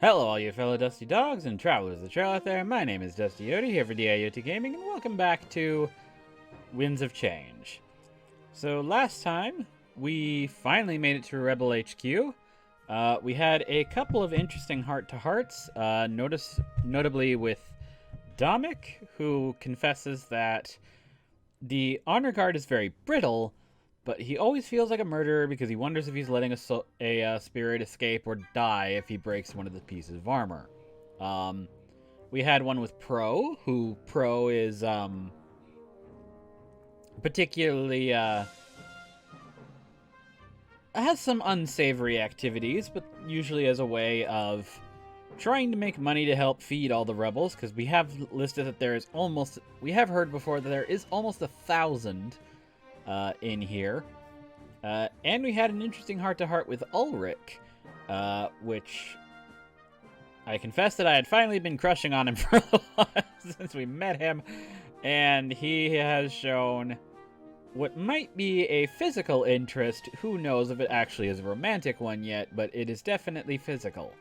Hello, all you fellow Dusty Dogs and travelers of the trail out there. My name is Dusty Yodi here for DIOT Gaming, and welcome back to Winds of Change. So last time, we finally made it to Rebel HQ. We had a couple of interesting heart-to-hearts, notably with Domik, who confesses that the honor guard is very brittle, but he always feels like a murderer because he wonders if he's letting a spirit escape or die if he breaks one of the pieces of armor. We had one with who is particularly has some unsavory activities, but usually as a way of trying to make money to help feed all the rebels, because we have listed that we have heard before that there is almost 1,000 in here. And we had an interesting heart-to-heart with Ulrich, which I confess that I had finally been crushing on him for a little while since we met him, and he has shown what might be a physical interest. Who knows if it actually is a romantic one yet, but it is definitely physical.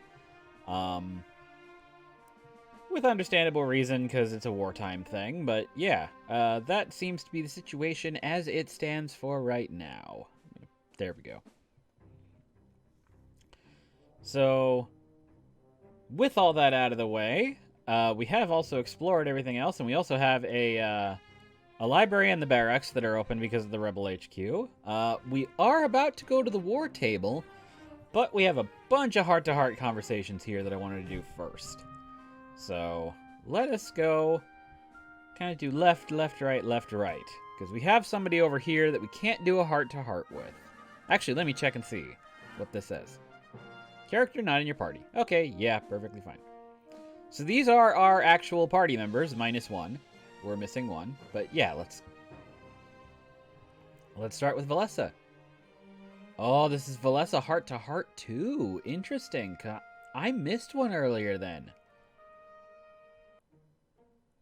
With understandable reason, because it's a wartime thing, but yeah, that seems to be the situation as it stands for right now. There we go. So, with all that out of the way, we have also explored everything else, and we also have a library and the barracks that are open because of the Rebel HQ. We are about to go to the war table, but we have a bunch of heart-to-heart conversations here that I wanted to do first. So, let us go kind of do left, right, because we have somebody over here that we can't do a heart-to-heart with. Actually, let me check and see what this says. Character not in your party. Okay, yeah, perfectly fine. So these are our actual party members, minus one. We're missing one, but yeah, let's start with Valessa. Oh, this is Valessa heart-to-heart too. Interesting. I missed one earlier then.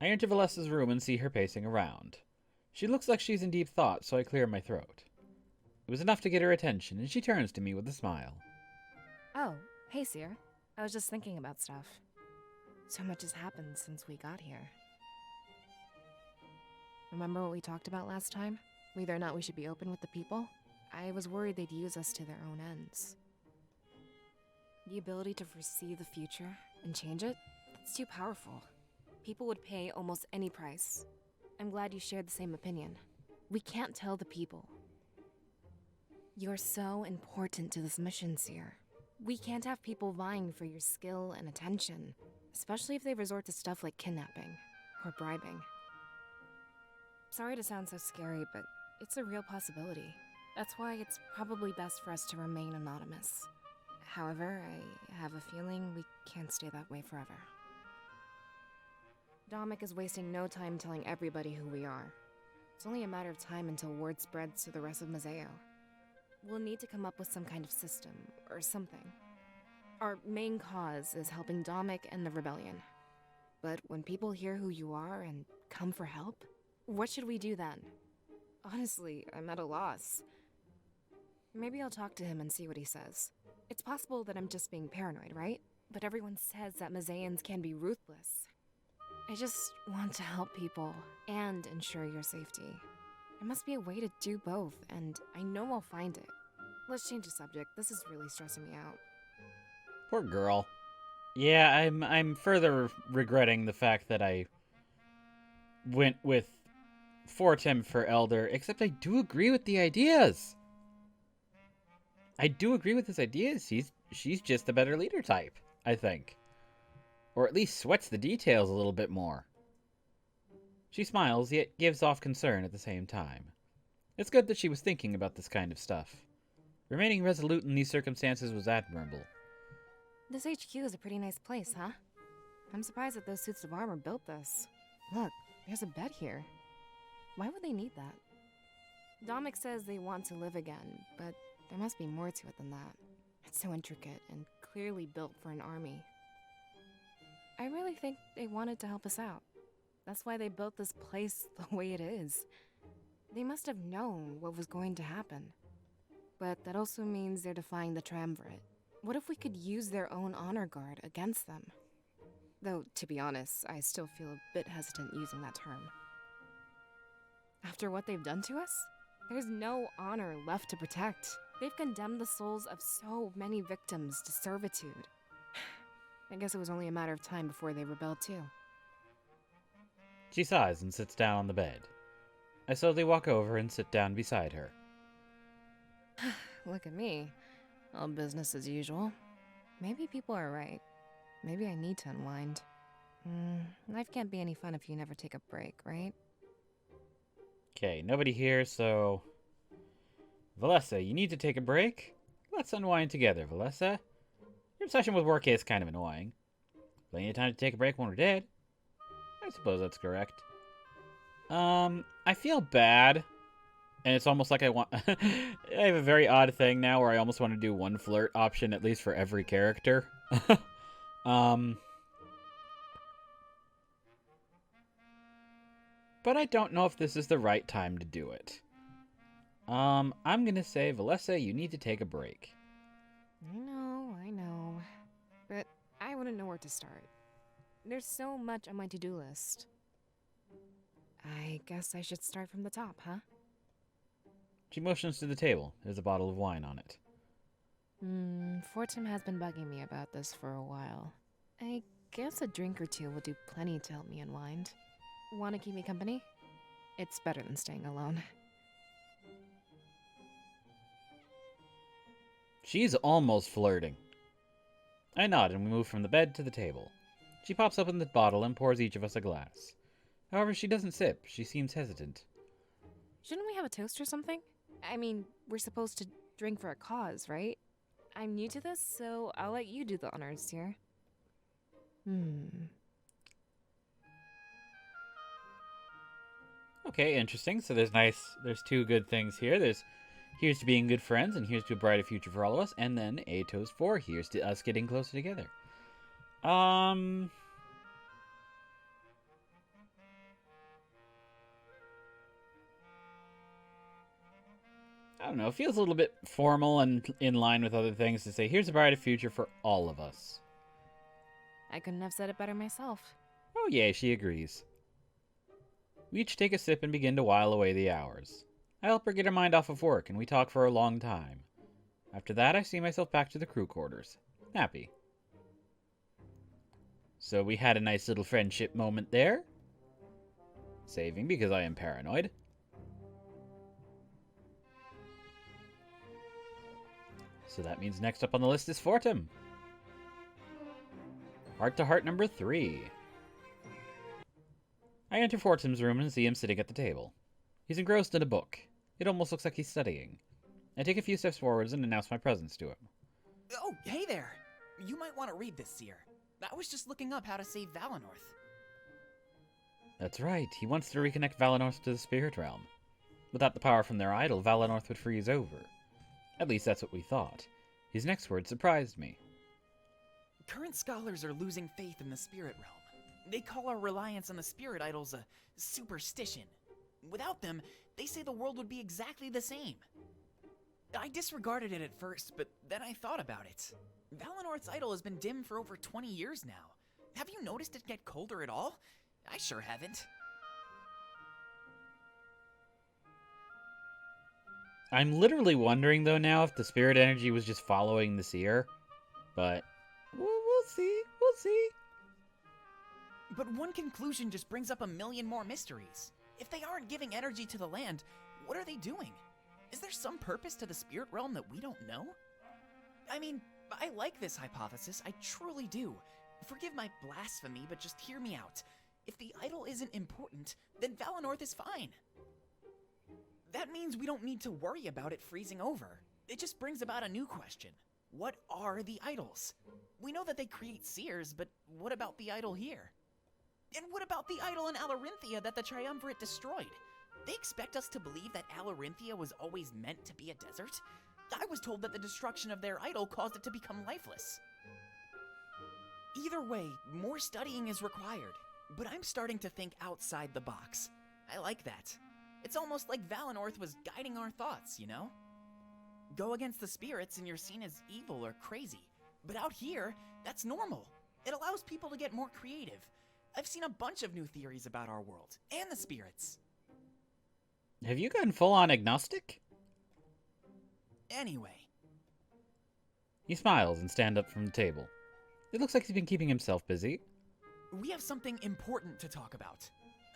I enter Valessa's room and see her pacing around. She looks like she's in deep thought, so I clear my throat. It was enough to get her attention, and she turns to me with a smile. Oh, hey, Seer. I was just thinking about stuff. So much has happened since we got here. Remember what we talked about last time? Whether or not we should be open with the people? I was worried they'd use us to their own ends. The ability to foresee the future and change it? That's too powerful. People would pay almost any price. I'm glad you shared the same opinion. We can't tell the people. You're so important to this mission, Seer. We can't have people vying for your skill and attention, especially if they resort to stuff like kidnapping or bribing. Sorry to sound so scary, but it's a real possibility. That's why it's probably best for us to remain anonymous. However, I have a feeling we can't stay that way forever. Domik is wasting no time telling everybody who we are. It's only a matter of time until word spreads to the rest of Mazeo. We'll need to come up with some kind of system, or something. Our main cause is helping Domik and the rebellion. But when people hear who you are and come for help, what should we do then? Honestly, I'm at a loss. Maybe I'll talk to him and see what he says. It's possible that I'm just being paranoid, right? But everyone says that Mazeans can be ruthless. I just want to help people and ensure your safety. There must be a way to do both, and I know I'll find it. Let's change the subject. This is really stressing me out. Poor girl. Yeah, I'm further regretting the fact that I went with Fortem for Elder, except I do agree with the ideas. I do agree with his ideas. She's just a better leader type, I think. Or at least sweats the details a little bit more. She smiles, yet gives off concern at the same time. It's good that she was thinking about this kind of stuff. Remaining resolute in these circumstances was admirable. This HQ is a pretty nice place, huh? I'm surprised that those suits of armor built this. Look, there's a bed here. Why would they need that? Domik says they want to live again, but there must be more to it than that. It's so intricate and clearly built for an army. I really think they wanted to help us out. That's why they built this place the way it is. They must have known what was going to happen. But that also means they're defying the triumvirate. What if we could use their own honor guard against them? Though, to be honest, I still feel a bit hesitant using that term. After what they've done to us, there's no honor left to protect. They've condemned the souls of so many victims to servitude. I guess it was only a matter of time before they rebelled too. She sighs and sits down on the bed. I slowly walk over and sit down beside her. Look at me. All business as usual. Maybe people are right. Maybe I need to unwind. Life can't be any fun if you never take a break, right? Okay, nobody here, so... Valessa, you need to take a break? Let's unwind together, Valessa. Your obsession with work is kind of annoying. Plenty of time to take a break when we're dead. I suppose that's correct. I feel bad. And it's almost like I want... I have a very odd thing now where I almost want to do one flirt option, at least for every character. But I don't know if this is the right time to do it. I'm gonna say, Valessa, you need to take a break. I know. But I wouldn't know where to start. There's so much on my to-do list. I guess I should start from the top, huh? She motions to the table. There's a bottle of wine on it. Fortum has been bugging me about this for a while. I guess a drink or two will do plenty to help me unwind. Want to keep me company? It's better than staying alone. She's almost flirting. I nod and we move from the bed to the table. She pops open the bottle and pours each of us a glass. However, she doesn't sip. She seems hesitant. Shouldn't we have a toast or something? I mean, we're supposed to drink for a cause, right? I'm new to this, so I'll let you do the honors here. Okay, interesting. So there's two good things here. Here's to being good friends, and here's to a brighter future for all of us, and then a toast for here's to us getting closer together. I don't know. It feels a little bit formal and in line with other things to say, here's a brighter future for all of us. I couldn't have said it better myself. Oh, yay, she agrees. We each take a sip and begin to while away the hours. I help her get her mind off of work, and we talk for a long time. After that, I see myself back to the crew quarters. Happy. So we had a nice little friendship moment there. Saving because I am paranoid. So that means next up on the list is Fortum. Heart-to-heart number 3. I enter Fortum's room and see him sitting at the table. He's engrossed in a book. It almost looks like he's studying. I take a few steps forwards and announce my presence to him. Oh, hey there! You might want to read this, Seer. I was just looking up how to save Valenorth. That's right, he wants to reconnect Valenorth to the spirit realm. Without the power from their idol, Valenorth would freeze over. At least that's what we thought. His next words surprised me. Current scholars are losing faith in the spirit realm. They call our reliance on the spirit idols a superstition. Without them, they say the world would be exactly the same. I disregarded it at first, but then I thought about it. Valenorth's idol has been dim for over 20 years now. Have you noticed it get colder at all? I sure haven't. I'm literally wondering, though, now if the spirit energy was just following the seer. But we'll see. We'll see. But one conclusion just brings up a million more mysteries. If they aren't giving energy to the land, what are they doing? Is there some purpose to the spirit realm that we don't know? I mean, I like this hypothesis, I truly do. Forgive my blasphemy, but just hear me out. If the idol isn't important, then Valenorth is fine. That means we don't need to worry about it freezing over. It just brings about a new question. What are the idols? We know that they create seers, but what about the idol here? And what about the idol in Alarinthia that the Triumvirate destroyed? They expect us to believe that Alarinthia was always meant to be a desert? I was told that the destruction of their idol caused it to become lifeless. Either way, more studying is required, but I'm starting to think outside the box. I like that. It's almost like Valenorth was guiding our thoughts, you know? Go against the spirits and you're seen as evil or crazy. But out here, that's normal. It allows people to get more creative. I've seen a bunch of new theories about our world, and the spirits. Have you gone full-on agnostic? Anyway, He smiles and stands up from the table. It looks like he's been keeping himself busy. we have something important to talk about.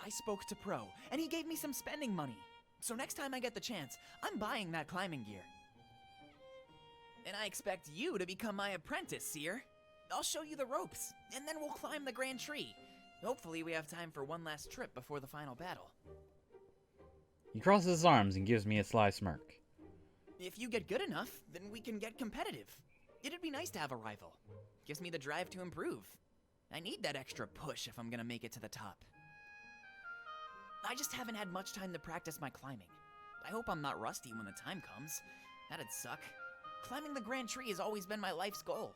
I spoke to Pro, and he gave me some spending money. So next time I get the chance, I'm buying that climbing gear. And I expect you to become my apprentice, Seer. I'll show you the ropes, and then we'll climb the Grand Tree. Hopefully we have time for one last trip before the final battle. He crosses his arms and gives me a sly smirk. If you get good enough, then we can get competitive. It'd be nice to have a rival. Gives me the drive to improve. I need that extra push if I'm gonna make it to the top. I just haven't had much time to practice my climbing. I hope I'm not rusty when the time comes. That'd suck. Climbing the Grand Tree has always been my life's goal.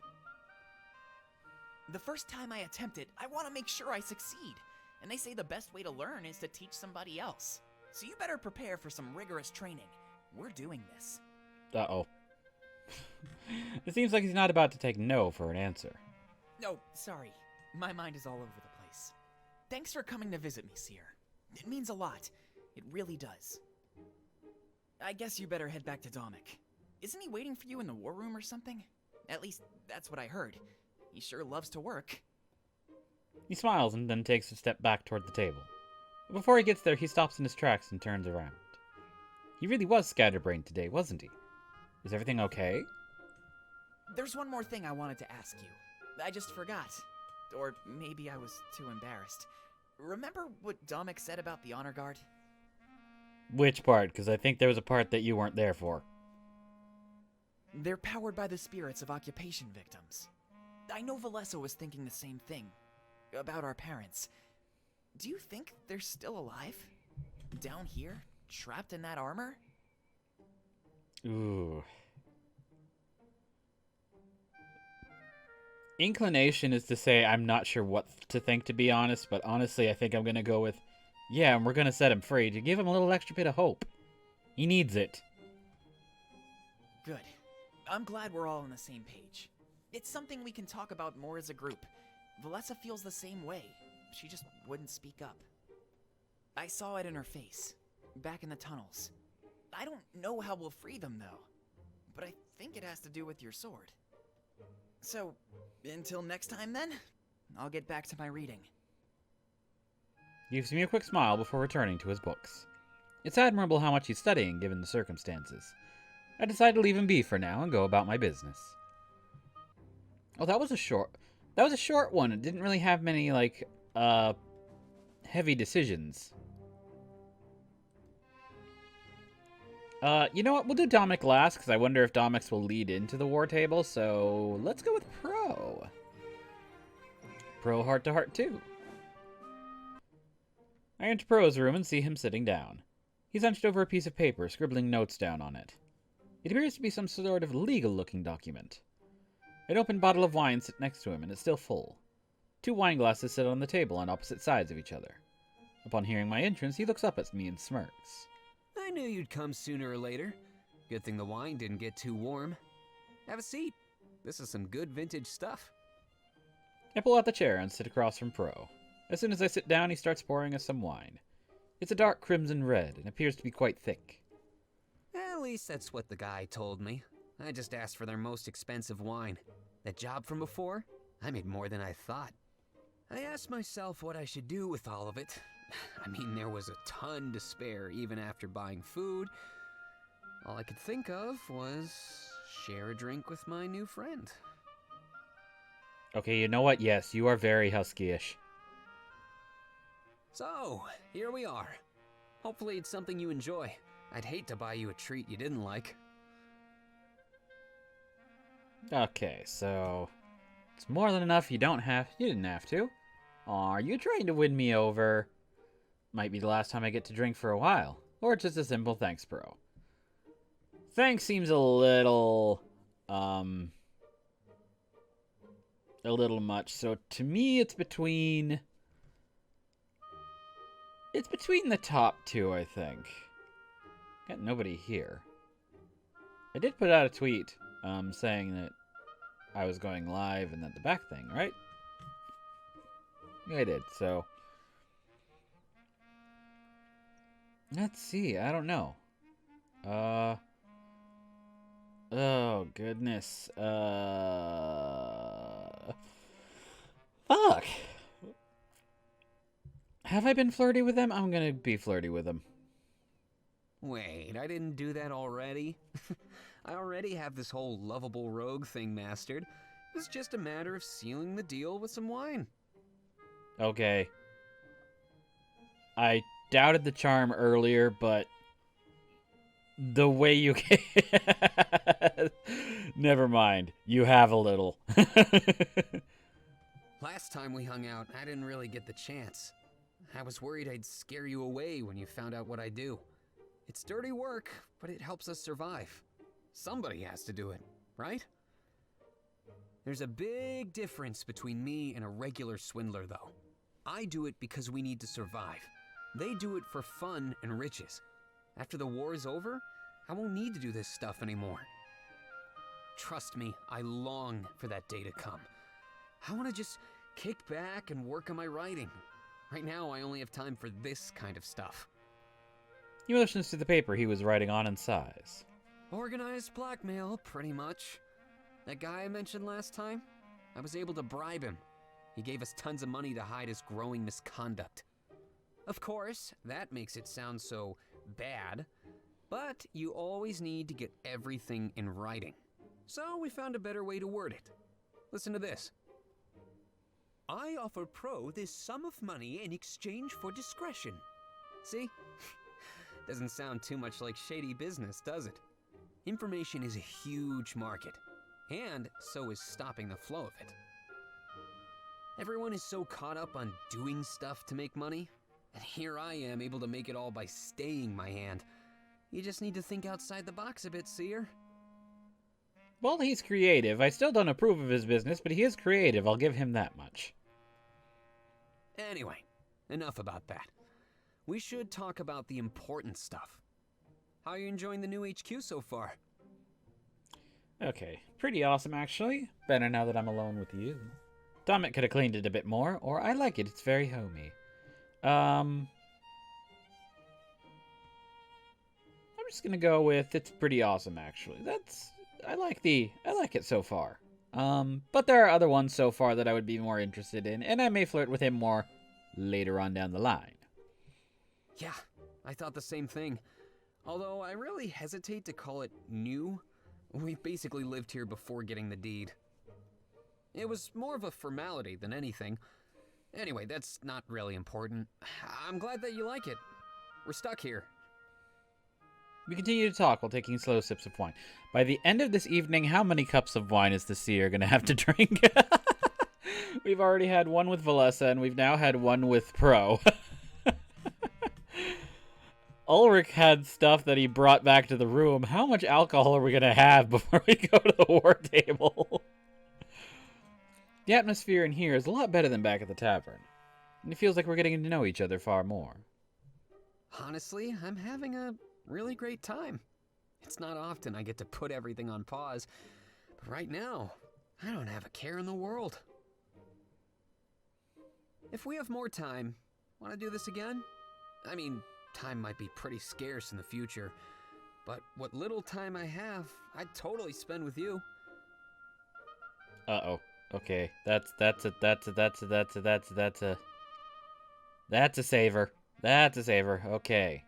The first time I attempt it, I want to make sure I succeed. And they say the best way to learn is to teach somebody else. So you better prepare for some rigorous training. We're doing this. Uh-oh. It seems like he's not about to take no for an answer. No, sorry. My mind is all over the place. Thanks for coming to visit me, Seer. It means a lot. It really does. I guess you better head back to Domic. Isn't he waiting for you in the war room or something? At least, that's what I heard. He sure loves to work. He smiles and then takes a step back toward the table. But before he gets there, he stops in his tracks and turns around. He really was scatterbrained today, wasn't he? Is everything okay? There's one more thing I wanted to ask you. I just forgot. Or maybe I was too embarrassed. Remember what Domic said about the Honor Guard? Which part? Because I think there was a part that you weren't there for. They're powered by the spirits of occupation victims. I know Valessa was thinking the same thing. About our parents. Do you think they're still alive? Down here? Trapped in that armor? Ooh. Inclination is to say I'm not sure what to think, to be honest, but honestly I think I'm going to go with, yeah, and we're going to set him free to give him a little extra bit of hope. He needs it. Good. I'm glad we're all on the same page. It's something we can talk about more as a group. Valessa feels the same way. She just wouldn't speak up. I saw it in her face, back in the tunnels. I don't know how we'll free them, though. But I think it has to do with your sword. So, until next time then, I'll get back to my reading. He gives me a quick smile before returning to his books. It's admirable how much he's studying given the circumstances. I decide to leave him be for now and go about my business. Oh, that was a short one. It didn't really have many, like, heavy decisions. You know what? We'll do Dominic last, because I wonder if Dominic will lead into the war table, so let's go with Pro. Pro heart-to-heart, too. I enter Pro's room and see him sitting down. He's hunched over a piece of paper, scribbling notes down on it. It appears to be some sort of legal-looking document. An open bottle of wine sits next to him, and it's still full. 2 wine glasses sit on the table on opposite sides of each other. Upon hearing my entrance, he looks up at me and smirks. I knew you'd come sooner or later. Good thing the wine didn't get too warm. Have a seat. This is some good vintage stuff. I pull out the chair and sit across from Pro. As soon as I sit down, he starts pouring us some wine. It's a dark crimson red and appears to be quite thick. At least that's what the guy told me. I just asked for their most expensive wine. That job from before? I made more than I thought. I asked myself what I should do with all of it. I mean, there was a ton to spare even after buying food. All I could think of was share a drink with my new friend. Okay, you know what? Yes, you are very husky-ish. So, here we are. Hopefully it's something you enjoy. I'd hate to buy you a treat you didn't like. Okay, so it's more than enough. You didn't have to. Are you trying to win me over? Might be the last time I get to drink for a while. Or just a simple thanks, bro. Thanks seems a little much. So to me, it's between the top 2, I think. Got nobody here. I did put out a tweet saying that I was going live and then the back thing, right? Yeah, I did, so... Let's see, I don't know. Oh, goodness. Fuck! Have I been flirty with them? I'm gonna be flirty with them. Wait, I didn't do that already? I already have this whole lovable rogue thing mastered. It's just a matter of sealing the deal with some wine. Okay. I doubted the charm earlier, but the way you never mind. You have a little. Last time we hung out, I didn't really get the chance. I was worried I'd scare you away when you found out what I do. It's dirty work, but it helps us survive. Somebody has to do it, right? There's a big difference between me and a regular swindler, though. I do it because we need to survive. They do it for fun and riches. After the war is over, I won't need to do this stuff anymore. Trust me, I long for that day to come. I want to just kick back and work on my writing. Right now, I only have time for this kind of stuff. He motions to the paper he was writing on and sighs. Organized blackmail, pretty much. That guy I mentioned last time, I was able to bribe him. He gave us tons of money to hide his growing misconduct. Of course, that makes it sound so bad, but you always need to get everything in writing. So we found a better way to word it. Listen to this. I offer Pro this sum of money in exchange for discretion. See? Doesn't sound too much like shady business, does it? Information is a huge market, and so is stopping the flow of it. Everyone is so caught up on doing stuff to make money, and here I am able to make it all by staying my hand. You just need to think outside the box a bit, Seer. Well, he's creative. I still don't approve of his business, but he is creative. I'll give him that much. Anyway, enough about that. We should talk about the important stuff. How are you enjoying the new HQ so far? Okay, pretty awesome, actually. Better now that I'm alone with you. Dominic could have cleaned it a bit more, or I like it. It's very homey. I'm just gonna go with it's pretty awesome, actually. I like it so far. But there are other ones so far that I would be more interested in, and I may flirt with him more later on down the line. Yeah, I thought the same thing. Although I really hesitate to call it new. We basically lived here before getting the deed. It was more of a formality than anything. Anyway, that's not really important. I'm glad that you like it. We're stuck here. We continue to talk while taking slow sips of wine. By the end of this evening, how many cups of wine is the Seer going to have to drink? We've already had one with Valessa, and we've now had one with Pro. Ulrich had stuff that he brought back to the room. How much alcohol are we going to have before we go to the war table? The atmosphere in here is a lot better than back at the tavern. And it feels like we're getting to know each other far more. Honestly, I'm having a really great time. It's not often I get to put everything on pause, but right now, I don't have a care in the world. If we have more time, want to do this again? I mean, time might be pretty scarce in the future, but what little time I have, I'd totally spend with you. Uh-oh. Okay. That's a saver. That's a saver. Okay.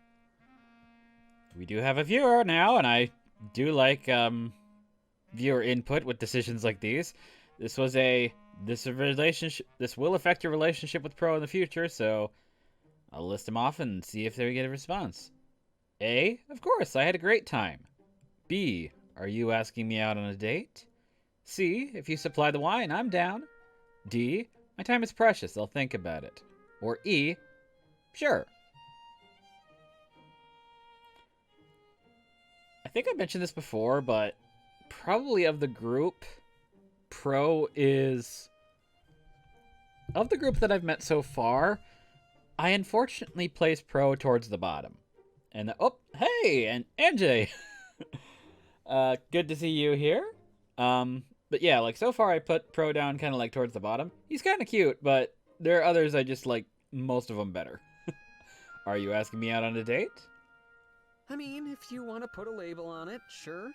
We do have a viewer now, and I do like viewer input with decisions like these. This will affect your relationship with Pro in the future, so I'll list them off and see if they get a response. A, of course, I had a great time. B, are you asking me out on a date? C, if you supply the wine, I'm down. D, my time is precious, I'll think about it. Or E, sure. I think I mentioned this before, but probably of the group, Pro is... Of the group that I've met so far, I unfortunately place Pro towards the bottom. And, oh, hey, and MJ! Good to see you here. But yeah, like, so far I put Pro down kind of like towards the bottom. He's kind of cute, but there are others I just like most of them better. Are you asking me out on a date? I mean, if you want to put a label on it, sure.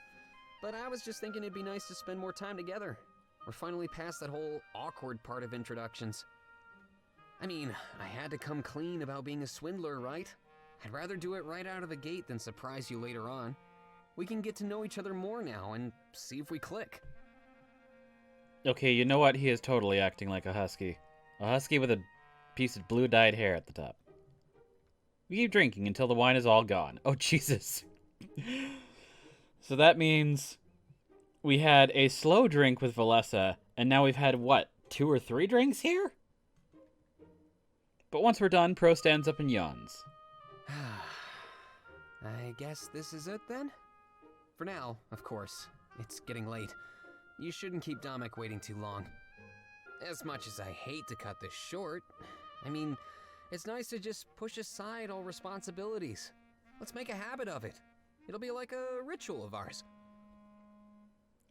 But I was just thinking it'd be nice to spend more time together. We're finally past that whole awkward part of introductions. I mean, I had to come clean about being a swindler, right? I'd rather do it right out of the gate than surprise you later on. We can get to know each other more now and see if we click. Okay, you know what? He is totally acting like a husky. A husky with a piece of blue-dyed hair at the top. We keep drinking until the wine is all gone. Oh, Jesus. So that means we had a slow drink with Valessa, and now we've had, what, 2 or 3 drinks here? But once we're done, Pro stands up and yawns. I guess this is it then? For now, of course. It's getting late. You shouldn't keep Dominic waiting too long. As much as I hate to cut this short, I mean, it's nice to just push aside all responsibilities. Let's make a habit of it. It'll be like a ritual of ours.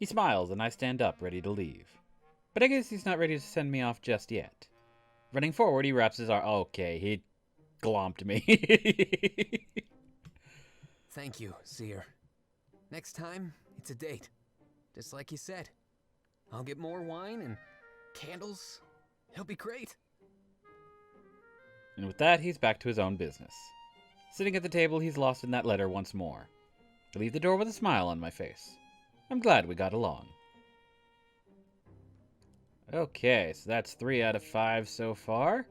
He smiles, and I stand up, ready to leave. But I guess he's not ready to send me off just yet. Running forward, he wraps his arm. Okay, he glomped me. Thank you, Seer. Next time, it's a date. Just like you said. I'll get more wine and candles. It'll be great. And with that, he's back to his own business. Sitting at the table, he's lost in that letter once more. I leave the door with a smile on my face. I'm glad we got along. Okay, so that's 3 out of 5 so far.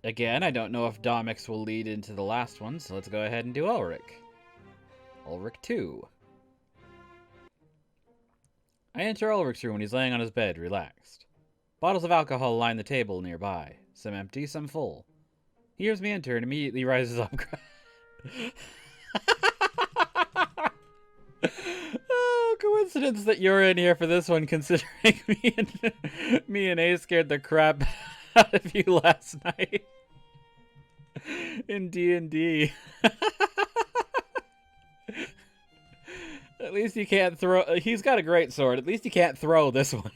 Again, I don't know if Domix will lead into the last one, so let's go ahead and do Ulrich. Ulrich 2. I enter Ulrich's room when he's laying on his bed, relaxed. Bottles of alcohol line the table nearby, some empty, some full. He hears me enter and immediately rises up. Oh, coincidence that you're in here for this one, considering me and A scared the crap out of you last night in D&D. At least you can't throw. He's got a great sword. At least you can't throw this one.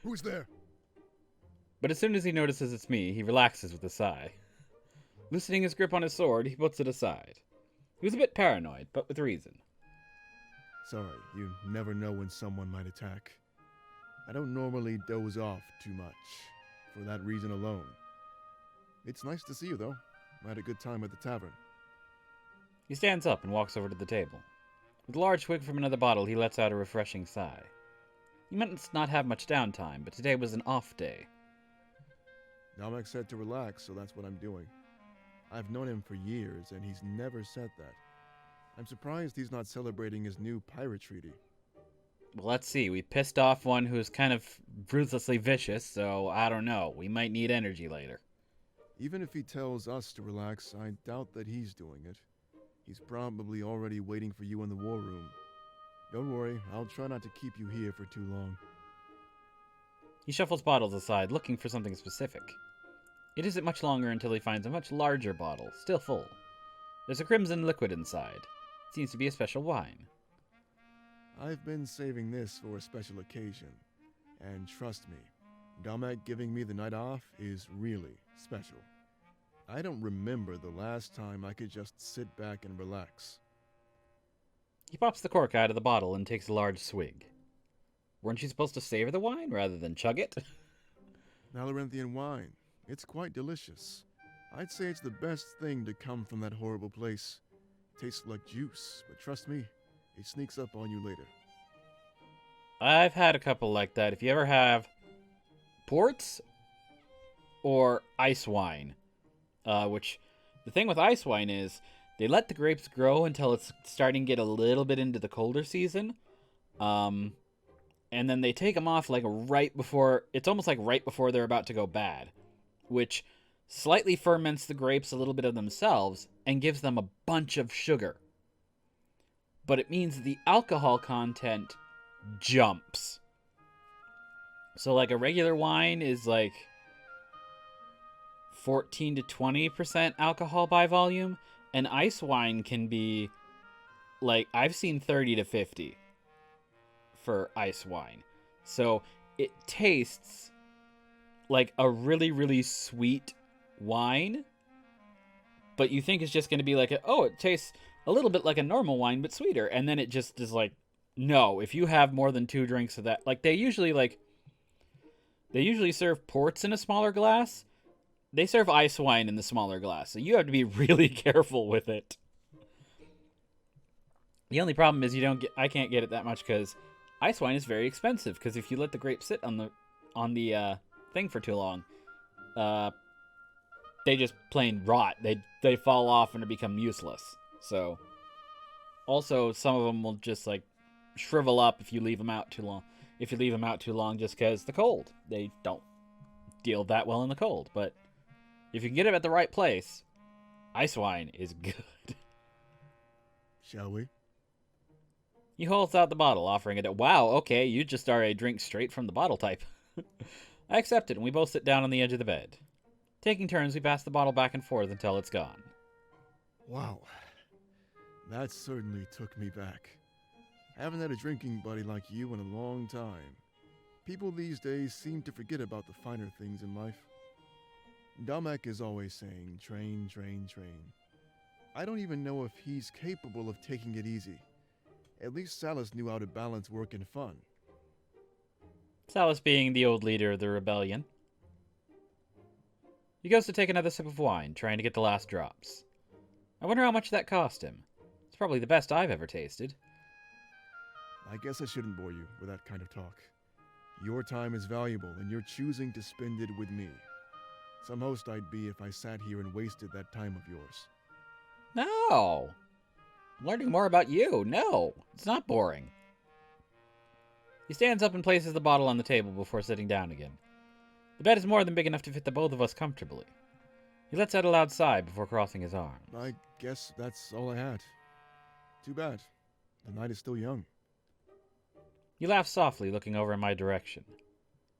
Who's there? But as soon as he notices it's me, he relaxes with a sigh. Loosening his grip on his sword, he puts it aside. He was a bit paranoid, but with reason. Sorry, you never know when someone might attack. I don't normally doze off too much, for that reason alone. It's nice to see you, though. I had a good time at the tavern. He stands up and walks over to the table. With a large swig from another bottle, he lets out a refreshing sigh. He must not have much downtime, but today was an off day. Namek said to relax, so that's what I'm doing. I've known him for years, and he's never said that. I'm surprised he's not celebrating his new pirate treaty. Well, let's see. We pissed off one who's kind of ruthlessly vicious, so I don't know. We might need energy later. Even if he tells us to relax, I doubt that he's doing it. He's probably already waiting for you in the war room. Don't worry, I'll try not to keep you here for too long. He shuffles bottles aside, looking for something specific. It isn't much longer until he finds a much larger bottle, still full. There's a crimson liquid inside. It seems to be a special wine. I've been saving this for a special occasion. And trust me, Dominic giving me the night off is really special. I don't remember the last time I could just sit back and relax. He pops the cork out of the bottle and takes a large swig. Weren't you supposed to savor the wine rather than chug it? Valoranthian wine. It's quite delicious. I'd say it's the best thing to come from that horrible place. Tastes like juice, but trust me, it sneaks up on you later. I've had a couple like that. If you ever have ports or ice wine, which the thing with ice wine is they let the grapes grow until it's starting to get a little bit into the colder season. And then they take them off like right before, it's almost like right before they're about to go bad, which slightly ferments the grapes a little bit of themselves and gives them a bunch of sugar. But it means the alcohol content jumps. So like a regular wine is like 14 to 20% alcohol by volume, and ice wine can be like, I've seen 30 to 50 for ice wine. So it tastes like a really, really sweet wine, but you think it's just going to be like, it tastes a little bit like a normal wine, but sweeter. And then it just is like, no, if you have more than 2 drinks of that, like they usually serve ports in a smaller glass. They serve ice wine in the smaller glass. So you have to be really careful with it. The only problem is I can't get it that much because ice wine is very expensive. Because if you let the grapes sit on the thing for too long, they just plain rot. They fall off and become useless. So, also some of them will just like shrivel up if you leave them out too long. If you leave them out too long, just because the cold, they don't deal that well in the cold. But if you can get it at the right place, ice wine is good. Shall we? He holds out the bottle, offering it. Wow, okay, you just are a drink straight from the bottle type. I accept it, and we both sit down on the edge of the bed. Taking turns, we pass the bottle back and forth until it's gone. Wow. That certainly took me back. Haven't had a drinking buddy like you in a long time. People these days seem to forget about the finer things in life. Domek is always saying, train, train, train. I don't even know if he's capable of taking it easy. At least Salus knew how to balance work and fun. Salus being the old leader of the rebellion. He goes to take another sip of wine, trying to get the last drops. I wonder how much that cost him. It's probably the best I've ever tasted. I guess I shouldn't bore you with that kind of talk. Your time is valuable, and you're choosing to spend it with me. Some host I'd be if I sat here and wasted that time of yours. No! I'm learning more about you. No, it's not boring. He stands up and places the bottle on the table before sitting down again. The bed is more than big enough to fit the both of us comfortably. He lets out a loud sigh before crossing his arms. I guess that's all I had. Too bad. The night is still young. He laughs softly, looking over in my direction.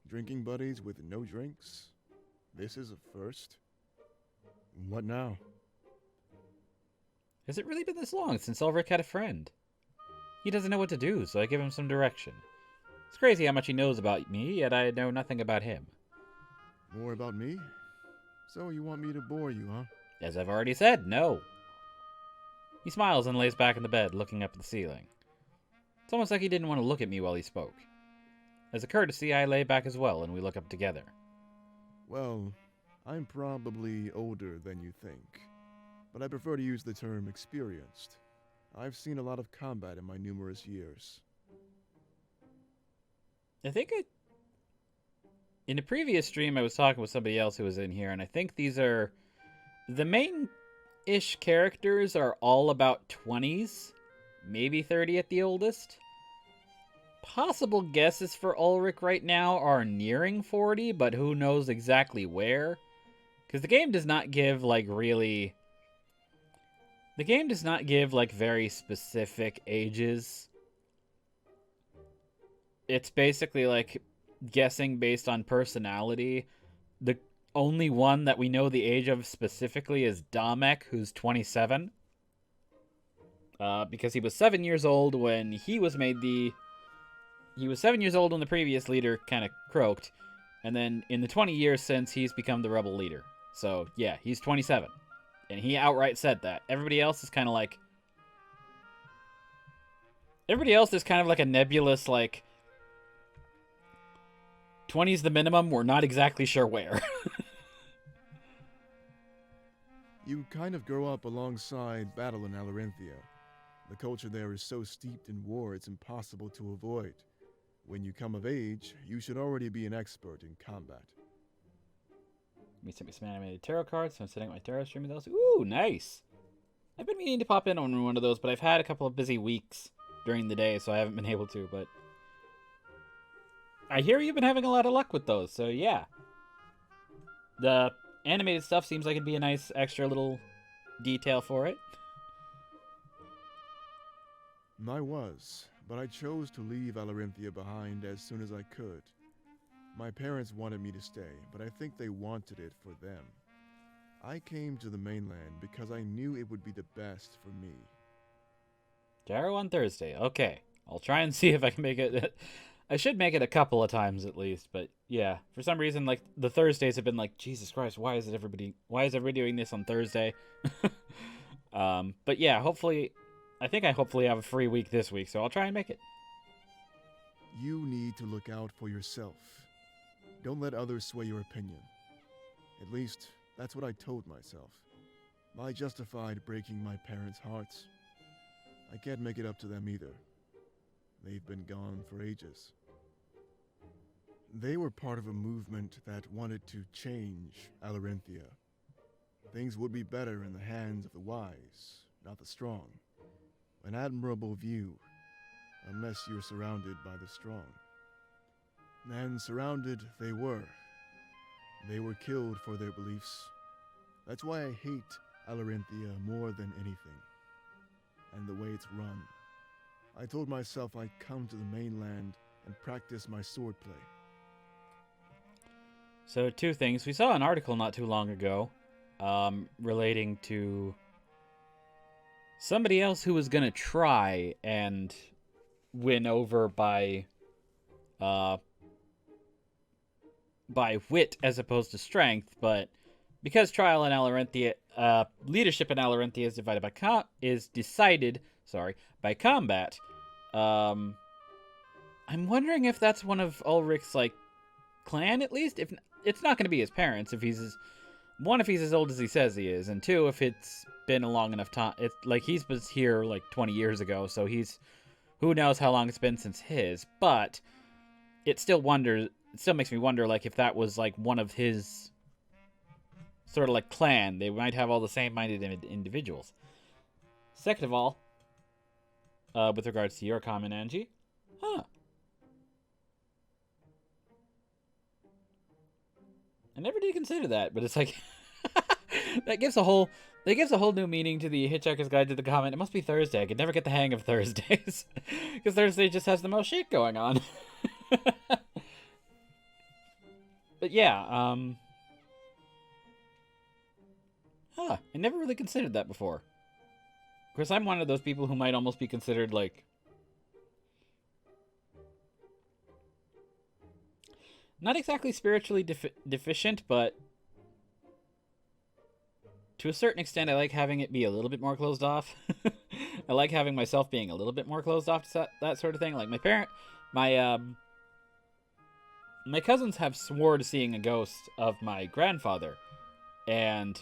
Drinking buddies with no drinks? This is a first. What now? Has it really been this long since Ulrich had a friend? He doesn't know what to do, so I give him some direction. It's crazy how much he knows about me, yet I know nothing about him. More about me? So you want me to bore you, huh? As I've already said, no. He smiles and lays back in the bed, looking up at the ceiling. It's almost like he didn't want to look at me while he spoke. As a courtesy, I lay back as well, and we look up together. Well, I'm probably older than you think, but I prefer to use the term experienced. I've seen a lot of combat in my numerous years. I think in a previous stream I was talking with somebody else who was in here, and I think these are... The main-ish characters are all about 20s, maybe 30 at the oldest. Possible guesses for Ulrich right now are nearing 40, but who knows exactly where. Because the game does not give, like, really... The game does not give, like, very specific ages. It's basically, like, guessing based on personality. The only one that we know the age of specifically is Domek, who's 27. Because he was 7 years old when he was made the... He was 7 years old when the previous leader kind of croaked. And then in the 20 years since, he's become the rebel leader. So, yeah, he's 27. And he outright said that. Everybody else is kind of like... Everybody else is kind of like a nebulous, like... 20's the minimum, we're not exactly sure where. You kind of grow up alongside battle in Alarinthia. The culture there is so steeped in war it's impossible to avoid. When you come of age, you should already be an expert in combat. We sent me some animated tarot cards, so I'm setting up my tarot stream with those. Ooh, nice! I've been meaning to pop in on one of those, but I've had a couple of busy weeks during the day, so I haven't been able to, but... I hear you've been having a lot of luck with those, so yeah. The animated stuff seems like it'd be a nice extra little detail for it. I was, but I chose to leave Alarinthia behind as soon as I could. My parents wanted me to stay, but I think they wanted it for them. I came to the mainland because I knew it would be the best for me. Gyro on Thursday. Okay. I'll try and see if I can make it. I should make it a couple of times at least, but yeah. For some reason, like, the Thursdays have been like, Jesus Christ, why is everybody doing this on Thursday? But yeah, hopefully, I hopefully have a free week this week, so I'll try and make it. You need to look out for yourself. Don't let others sway your opinion. At least, that's what I told myself. I justified breaking my parents' hearts. I can't make it up to them either. They've been gone for ages. They were part of a movement that wanted to change Alarenthia. Things would be better in the hands of the wise, not the strong. An admirable view, unless you're surrounded by the strong. And surrounded they were. They were killed for their beliefs. That's why I hate Alarenthia more than anything. And the way it's run. I told myself I'd come to the mainland and practice my swordplay. So, two things. We saw an article not too long ago relating to somebody else who was going to try and win over by wit as opposed to strength, but because trial in Alarenthia, leadership in Alarenthia is divided by decided by combat. I'm wondering if that's one of Ulrich's like clan at least. If it's not going to be his parents, if he's as old as he says he is, and two, if it's been a long enough time. It's like he's been here like 20 years ago, so who knows how long it's been since his. But it still makes me wonder like if that was like one of his sort of like clan. They might have all the same-minded individuals. Second of all, with regards to your comment, Angie, I never did consider that, but it's like that gives a whole new meaning to the Hitchhiker's Guide to the Comet. It must be Thursday. I could never get the hang of Thursdays because Thursday just has the most shit going on. But yeah, I never really considered that before. Of course, I'm one of those people who might almost be considered like not exactly spiritually deficient, but to a certain extent, I like having it be a little bit more closed off. I like having myself being a little bit more closed off to that sort of thing. Like my cousins have swore to seeing a ghost of my grandfather, and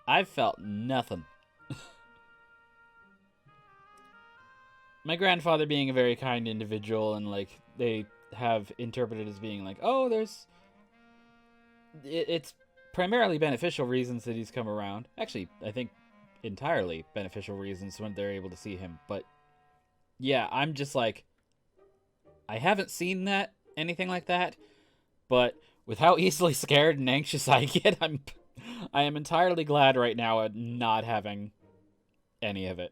I've felt nothing. My grandfather being a very kind individual, and like they have interpreted as being like, oh, it's primarily beneficial reasons that he's come around. Actually, I think entirely beneficial reasons when they're able to see him. But yeah, I'm just like, I haven't seen anything like that, but with how easily scared and anxious I get, I am entirely glad right now at not having any of that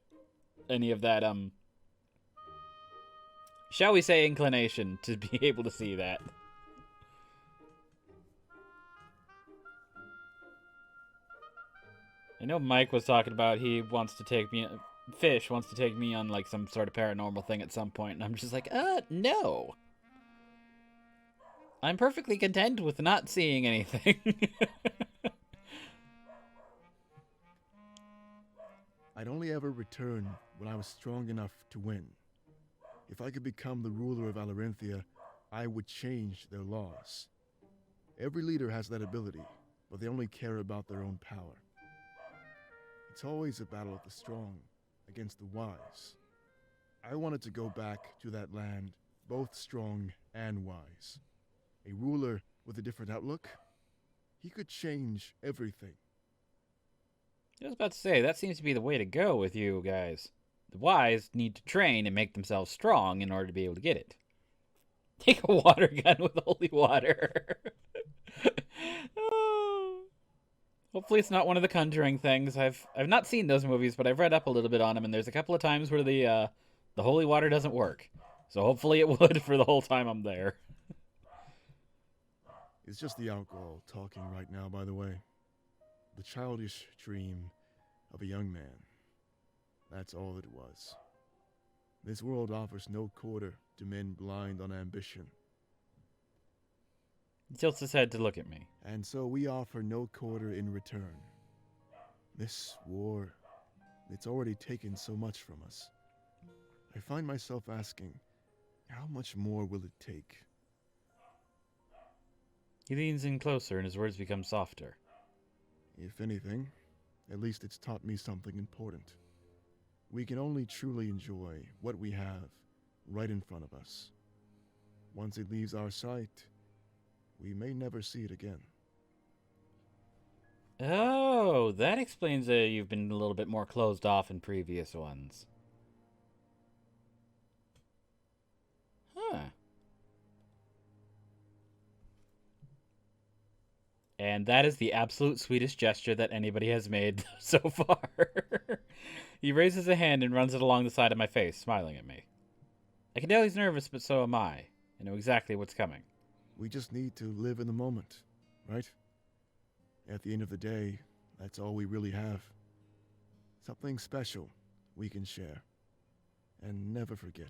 shall we say inclination to be able to see that. I know Mike was talking about Fish wants to take me on like some sort of paranormal thing at some point, and I'm just like, no. I'm perfectly content with not seeing anything. I'd only ever return when I was strong enough to win. If I could become the ruler of Alarenthia, I would change their laws. Every leader has that ability, but they only care about their own power. It's always a battle of the strong against the wise. I wanted to go back to that land, both strong and wise. A ruler with a different outlook, he could change everything. I was about to say, that seems to be the way to go with you guys. The wise need to train and make themselves strong in order to be able to get it. Take a water gun with holy water. Oh. Hopefully it's not one of the Conjuring things. I've not seen those movies, but I've read up a little bit on them, and there's a couple of times where the holy water doesn't work. So hopefully it would for the whole time I'm there. It's just the alcohol talking right now, by the way. The childish dream of a young man. That's all it was. This world offers no quarter to men blind on ambition. He tilts his head to look at me. And so we offer no quarter in return. This war, it's already taken so much from us. I find myself asking, how much more will it take? He leans in closer and his words become softer. If anything, at least it's taught me something important. We can only truly enjoy what we have right in front of us. Once it leaves our sight, we may never see it again. Oh, that explains you've been a little bit more closed off in previous ones. Huh. And that is the absolute sweetest gesture that anybody has made so far. He raises a hand and runs it along the side of my face, smiling at me. I can tell he's nervous, but so am I. I know exactly what's coming. We just need to live in the moment, right? At the end of the day, that's all we really have. Something special we can share. And never forget.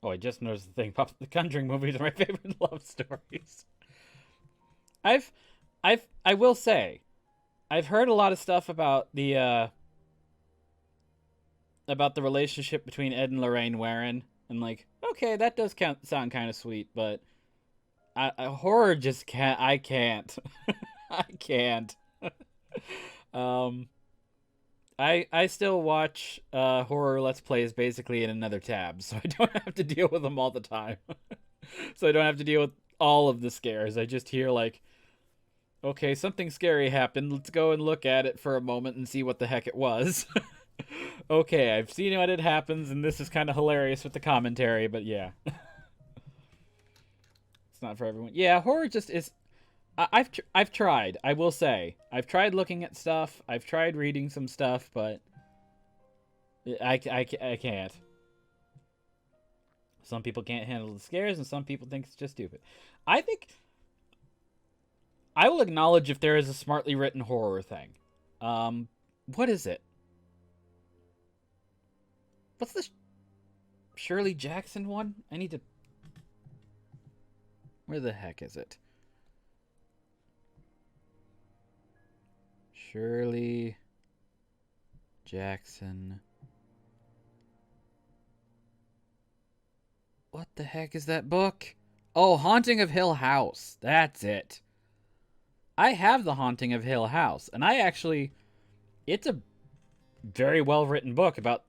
Oh, I just noticed the thing. The Conjuring movies are my favorite love stories. I will say, I've heard a lot of stuff about the relationship between Ed and Lorraine Warren, and like, okay, that does sound kind of sweet, but horror just can't. I can't. I can't. I still watch horror Let's Plays basically in another tab, so I don't have to deal with them all the time. So I don't have to deal with all of the scares. I just hear like, okay, something scary happened. Let's go and look at it for a moment and see what the heck it was. Okay, I've seen what it happens, and this is kind of hilarious with the commentary, but yeah. It's not for everyone. Yeah, horror just is... I've tried, I will say. I've tried looking at stuff. I've tried reading some stuff, but... I can't. Some people can't handle the scares, and some people think it's just stupid. I think... I will acknowledge if there is a smartly written horror thing. What is it? What's the Shirley Jackson one? I need to... Where the heck is it? Shirley Jackson. What the heck is that book? Oh, Haunting of Hill House. That's it. I have The Haunting of Hill House, and I actually... It's a very well-written book about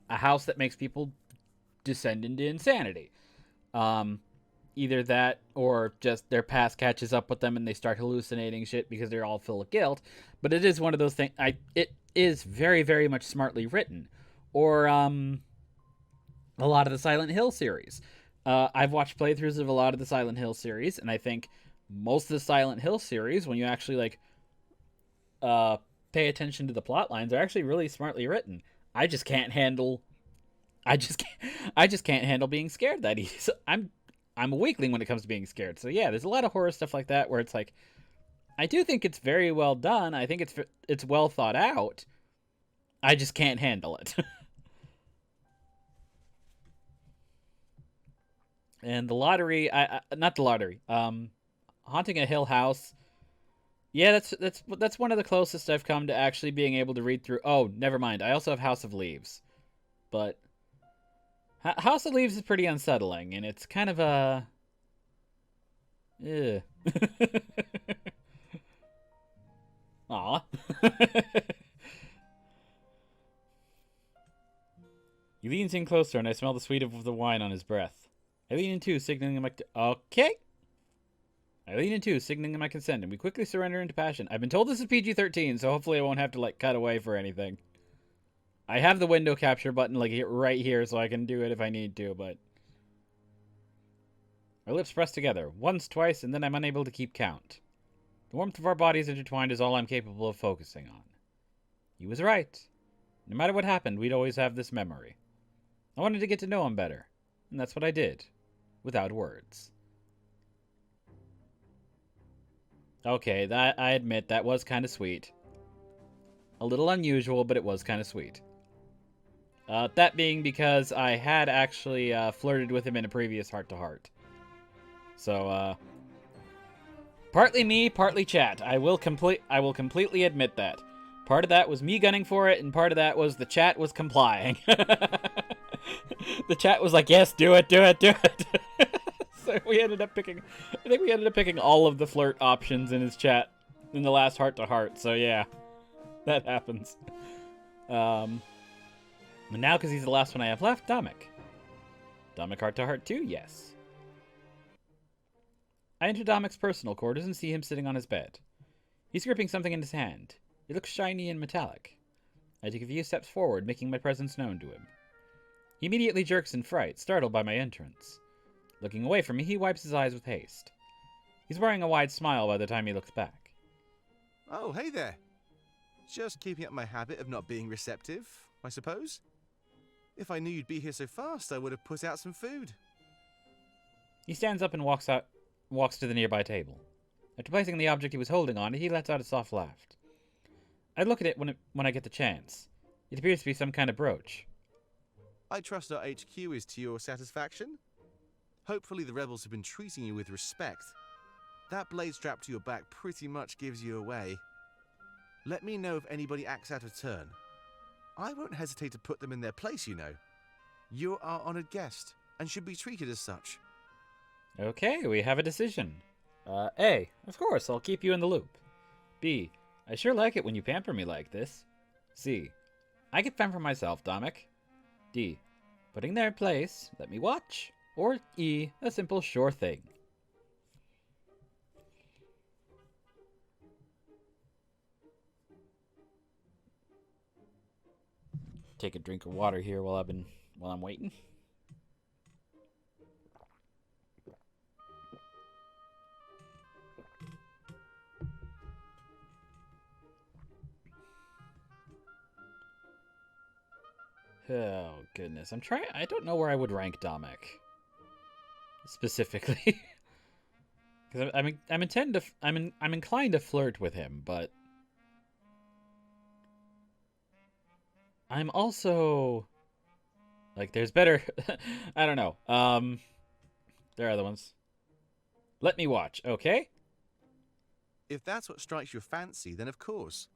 a house that makes people descend into insanity. Either that, or just their past catches up with them and they start hallucinating shit because they're all full of guilt. But it is one of those things... It is very, very much smartly written. Or, a lot of the Silent Hill series. I've watched playthroughs of a lot of the Silent Hill series, and I think most of the Silent Hill series, when you actually, like, pay attention to the plot lines, are actually really smartly written. I just can't handle being scared that easy. I'm a weakling when it comes to being scared. So yeah, there's a lot of horror stuff like that where it's like, I do think it's very well done. I think it's well thought out. I just can't handle it. And the lottery, not the lottery. Haunting a Hill House. Yeah, that's one of the closest I've come to actually being able to read through. Oh, never mind. I also have House of Leaves. But House of Leaves is pretty unsettling, and it's kind of a... Ugh. Aw. He leans in closer, and I smell the sweet of the wine on his breath. I lean in too, signaling my... Okay. I lean in too, signaling my consent, and we quickly surrender into passion. I've been told this is PG-13, so hopefully I won't have to, like, cut away for anything. I have the window capture button, like, right here, so I can do it if I need to, but... Our lips press together, once, twice, and then I'm unable to keep count. The warmth of our bodies intertwined is all I'm capable of focusing on. He was right. No matter what happened, we'd always have this memory. I wanted to get to know him better, and that's what I did, without words. Okay, that I admit, that was kind of sweet. A little unusual, but it was kind of sweet. That being because I had actually flirted with him in a previous heart-to-heart. So, partly me, partly chat. I will completely admit that. Part of that was me gunning for it, and part of that was the chat was complying. The chat was like, yes, do it, do it, do it. So we ended up picking, I think we ended up picking all of the flirt options in his chat in the last heart-to-heart. So yeah, that happens. And now, because he's the last one I have left, Dominic. Dominic heart-to-heart too? Yes. I enter Domic's personal quarters and see him sitting on his bed. He's gripping something in his hand. It looks shiny and metallic. I take a few steps forward, making my presence known to him. He immediately jerks in fright, startled by my entrance. Looking away from me, he wipes his eyes with haste. He's wearing a wide smile by the time he looks back. Oh, hey there. Just keeping up my habit of not being receptive, I suppose. If I knew you'd be here so fast, I would have put out some food. He stands up and walks to the nearby table. After placing the object he was holding on it, he lets out a soft laugh. I look at it when I get the chance. It appears to be some kind of brooch. I trust our HQ is to your satisfaction. Hopefully the rebels have been treating you with respect. That blade strapped to your back pretty much gives you away. Let me know if anybody acts out of turn. I won't hesitate to put them in their place, you know. You're our honored guest, and should be treated as such. Okay, we have a decision. A, of course, I'll keep you in the loop. B, I sure like it when you pamper me like this. C, I can pamper myself, Domic. D, putting their place, let me watch. Or E, a simple sure thing. Take a drink of water here while I'm waiting. Oh goodness, I don't know where I would rank Domec specifically. Because I'm inclined to flirt with him, but I'm also like there's better. I don't know. There are other ones. Let me watch, okay? If that's what strikes your fancy, then of course.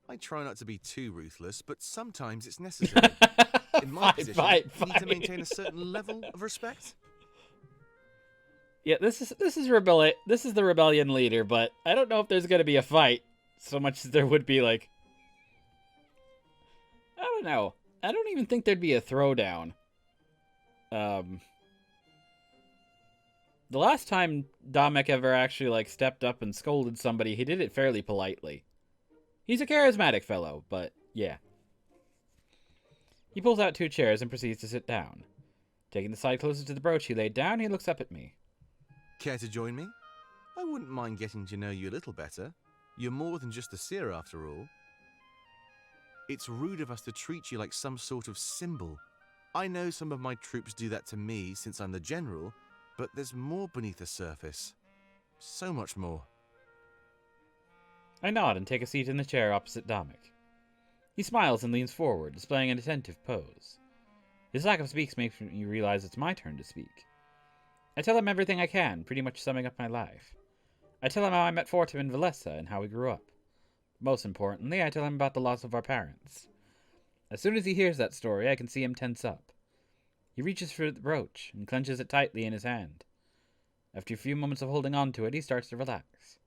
I try not to be too ruthless, but sometimes it's necessary. In my position, you need to maintain a certain level of respect. Yeah, this is the rebellion leader, but I don't know if there's gonna be a fight so much as there would be like I don't know. I don't even think there'd be a throwdown. The last time Domec ever actually like stepped up and scolded somebody, he did it fairly politely. He's a charismatic fellow, but yeah. He pulls out 2 chairs and proceeds to sit down. Taking the side closest to the brooch he laid down, he looks up at me. Care to join me? I wouldn't mind getting to know you a little better. You're more than just a seer after all. It's rude of us to treat you like some sort of symbol. I know some of my troops do that to me since I'm the general, but there's more beneath the surface. So much more. I nod and take a seat in the chair opposite Domec. He smiles and leans forward, displaying an attentive pose. His lack of speech makes me realize it's my turn to speak. I tell him everything I can, pretty much summing up my life. I tell him how I met Fortim and Valessa and how we grew up. Most importantly, I tell him about the loss of our parents. As soon as he hears that story, I can see him tense up. He reaches for the brooch and clenches it tightly in his hand. After a few moments of holding on to it, he starts to relax.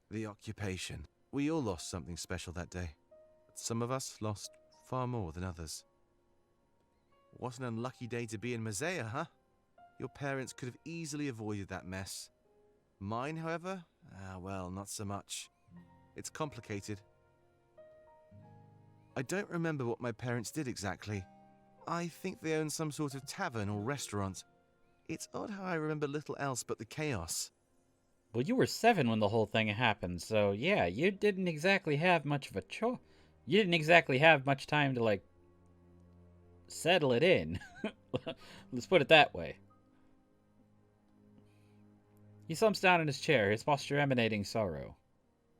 The occupation. We all lost something special that day. But some of us lost far more than others. What an unlucky day to be in Mazea, huh? Your parents could have easily avoided that mess. Mine, however, well, not so much. It's complicated. I don't remember what my parents did exactly. I think they owned some sort of tavern or restaurant. It's odd how I remember little else but the chaos. Well, you were 7 when the whole thing happened, so yeah, you didn't exactly have much of a You didn't exactly have much time to, like, settle it in. Let's put it that way. He slumps down in his chair, his posture emanating sorrow.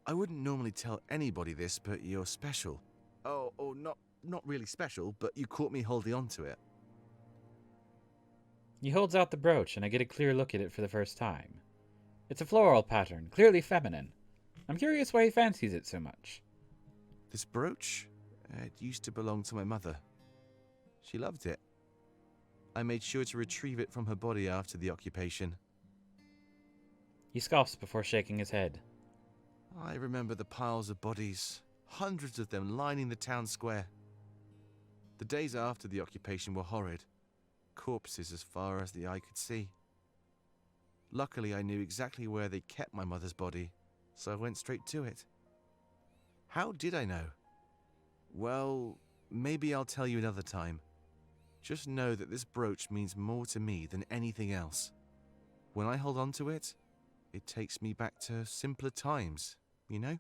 I wouldn't normally tell anybody this, but you're special. Oh, not not really special, but you caught me holding on to it. He holds out the brooch, and I get a clear look at it for the first time. It's a floral pattern, clearly feminine. I'm curious why he fancies it so much. This brooch? It used to belong to my mother. She loved it. I made sure to retrieve it from her body after the occupation. He scoffs before shaking his head. I remember the piles of bodies, hundreds of them lining the town square. The days after the occupation were horrid. Corpses as far as the eye could see. Luckily, I knew exactly where they kept my mother's body, so I went straight to it. How did I know? Well, maybe I'll tell you another time. Just know that this brooch means more to me than anything else. When I hold on to it, it takes me back to simpler times, you know?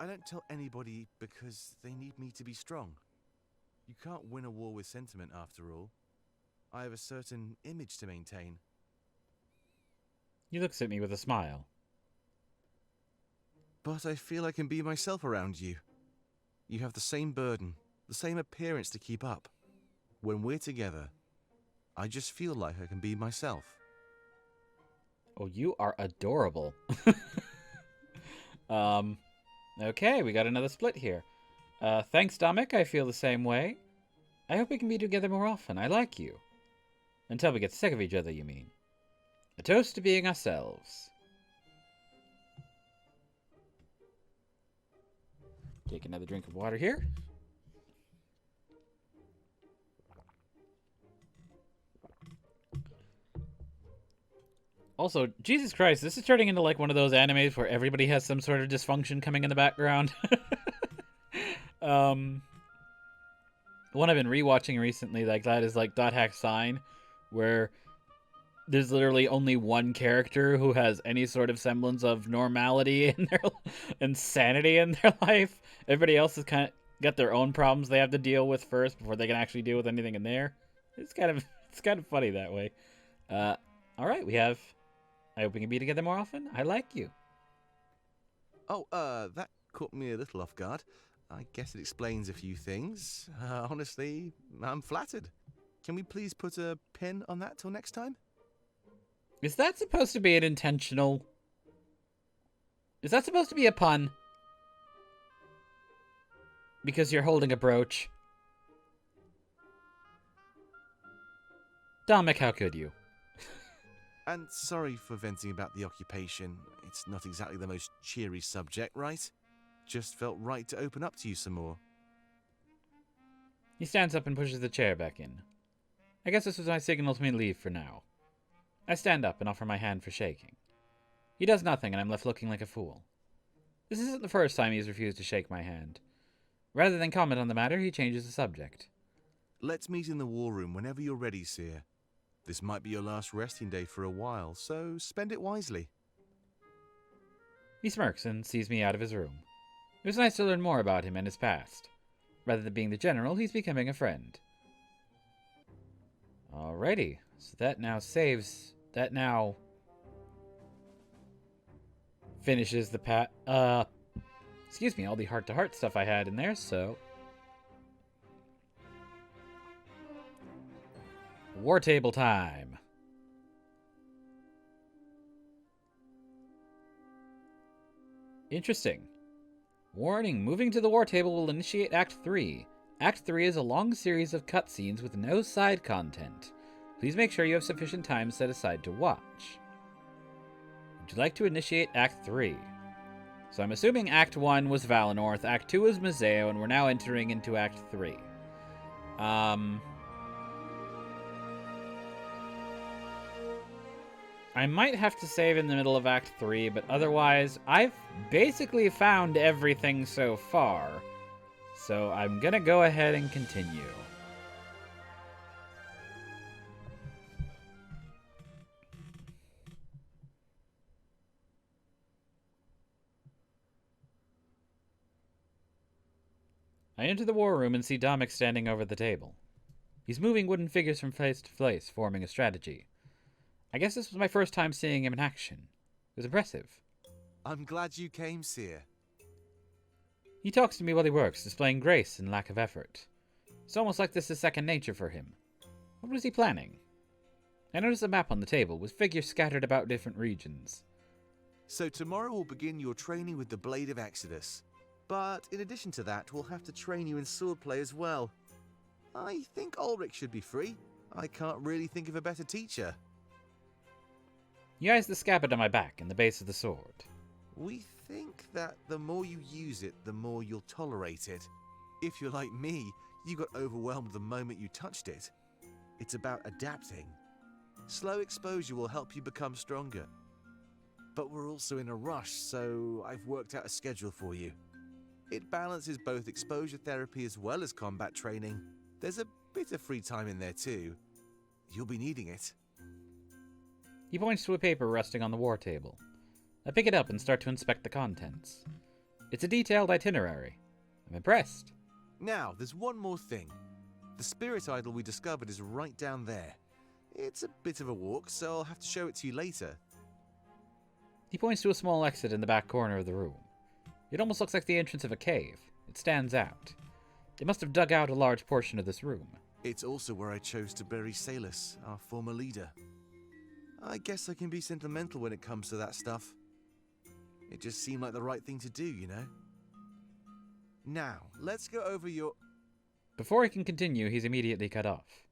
I don't tell anybody because they need me to be strong. You can't win a war with sentiment, after all. I have a certain image to maintain. He looks at me with a smile. But I feel I can be myself around you. You have the same burden, the same appearance to keep up. When we're together, I just feel like I can be myself. Oh, you are adorable. Okay, we got another split here. Thanks, Dominic. I feel the same way. I hope we can be together more often. I like you. Until we get sick of each other, you mean. A toast to being ourselves. Take another drink of water here. Also, Jesus Christ, this is turning into like one of those animes where everybody has some sort of dysfunction coming in the background. One I've been rewatching recently like that is like Dot Hack Sign, where there's literally only one character who has any sort of semblance of normality in their and sanity in their life. Everybody else has kind of got their own problems they have to deal with first before they can actually deal with anything in there. It's kind of funny that way. All right, we have. I hope we can be together more often. I like you. Oh, that caught me a little off guard. I guess it explains a few things. Honestly, I'm flattered. Can we please put a pin on that till next time? Is that supposed to be an intentional? Is that supposed to be a pun? Because you're holding a brooch. Dominic, how could you? And sorry for venting about the occupation. It's not exactly the most cheery subject, right? Just felt right to open up to you some more. He stands up and pushes the chair back in. I guess this was my signal to me leave for now. I stand up and offer my hand for shaking. He does nothing and I'm left looking like a fool. This isn't the first time he's refused to shake my hand. Rather than comment on the matter, he changes the subject. Let's meet in the war room whenever you're ready, Seer. This might be your last resting day for a while, so spend it wisely. He smirks and sees me out of his room. It was nice to learn more about him and his past. Rather than being the general, he's becoming a friend. Alrighty, so that now saves... That now... finishes the excuse me, all the heart-to-heart stuff I had in there, so... War table time. Interesting. Warning, moving to the war table will initiate Act 3. Act 3 is a long series of cutscenes with no side content. Please make sure you have sufficient time set aside to watch. Would you like to initiate Act 3? So I'm assuming Act 1 was Valenorth, Act 2 is Museo, and we're now entering into Act 3. I might have to save in the middle of Act 3, but otherwise, I've basically found everything so far. So I'm gonna go ahead and continue. I enter the war room and see Dominic standing over the table. He's moving wooden figures from place to place, forming a strategy. I guess this was my first time seeing him in action. It was impressive. I'm glad you came, Seer. He talks to me while he works, displaying grace and lack of effort. It's almost like this is second nature for him. What was he planning? I noticed a map on the table with figures scattered about different regions. So tomorrow we'll begin your training with the Blade of Exodus. But in addition to that, we'll have to train you in swordplay as well. I think Ulrich should be free. I can't really think of a better teacher. He eyes the scabbard on my back and the base of the sword. We think that the more you use it, the more you'll tolerate it. If you're like me, you got overwhelmed the moment you touched it. It's about adapting. Slow exposure will help you become stronger. But we're also in a rush, so I've worked out a schedule for you. It balances both exposure therapy as well as combat training. There's a bit of free time in there too. You'll be needing it. He points to a paper resting on the war table. I pick it up and start to inspect the contents. It's a detailed itinerary. I'm impressed. Now, there's one more thing. The spirit idol we discovered is right down there. It's a bit of a walk, so I'll have to show it to you later. He points to a small exit in the back corner of the room. It almost looks like the entrance of a cave. It stands out. They must have dug out a large portion of this room. It's also where I chose to bury Salus, our former leader. I guess I can be sentimental when it comes to that stuff. It just seemed like the right thing to do, you know? Now, let's go over your... Before he can continue, he's immediately cut off.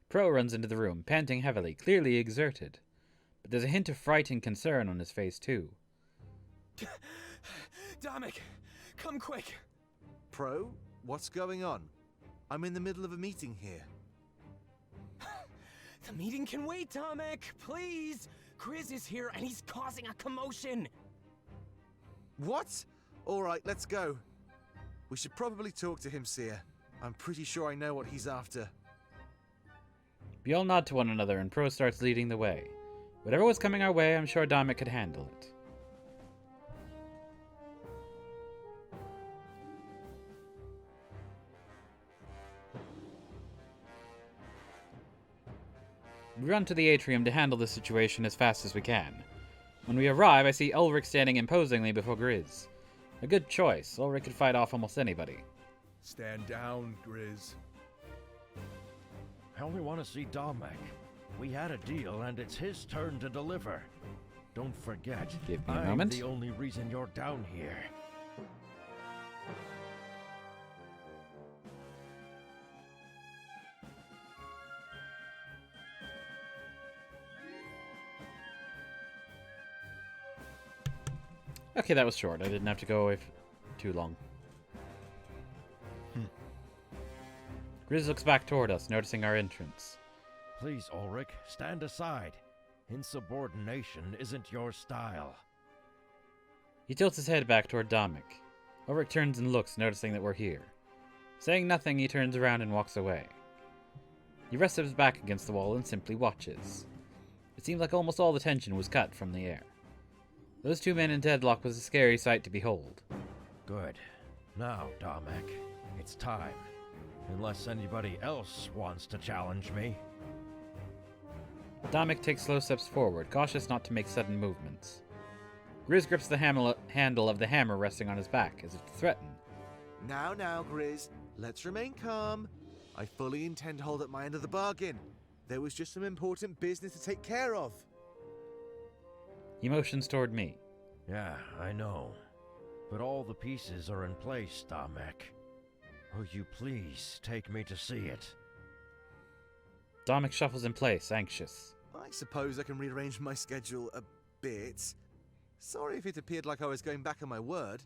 Pro runs into the room, panting heavily, clearly exerted. But there's a hint of fright and concern on his face, too. Dominic, come quick! Pro, what's going on? I'm in the middle of a meeting here. The meeting can wait, Dominic, please! Grizz is here and he's causing a commotion! What? Alright, let's go. We should probably talk to him, Seer. I'm pretty sure I know what he's after. We all nod to one another and Pro starts leading the way. Whatever was coming our way, I'm sure Dominic could handle it. We run to the atrium to handle the situation as fast as we can. When we arrive, I see Ulrich standing imposingly before Grizz. A good choice. Ulrich could fight off almost anybody. Stand down, Grizz. I only want to see Dominic. We had a deal, and it's his turn to deliver. Don't forget, Give me a I'm moment. the only reason you're down here. Okay, that was short. I didn't have to go away for too long. Grizz looks back toward us, noticing our entrance. Please, Ulrich, stand aside. Insubordination isn't your style. He tilts his head back toward Dominic. Ulrich turns and looks, noticing that we're here. Saying nothing, he turns around and walks away. He rests his back against the wall and simply watches. It seemed like almost all the tension was cut from the air. Those two men in deadlock was a scary sight to behold. Good. Now, Dominic, it's time. Unless anybody else wants to challenge me. Dominic takes slow steps forward, cautious not to make sudden movements. Grizz grips the handle of the hammer resting on his back, as if to threaten. Now, Grizz, let's remain calm. I fully intend to hold up my end of the bargain. There was just some important business to take care of. He motions toward me. Yeah, I know. But all the pieces are in place, Dominic. Will you please take me to see it? Dominic shuffles in place, anxious. I suppose I can rearrange my schedule a bit. Sorry if it appeared like I was going back on my word.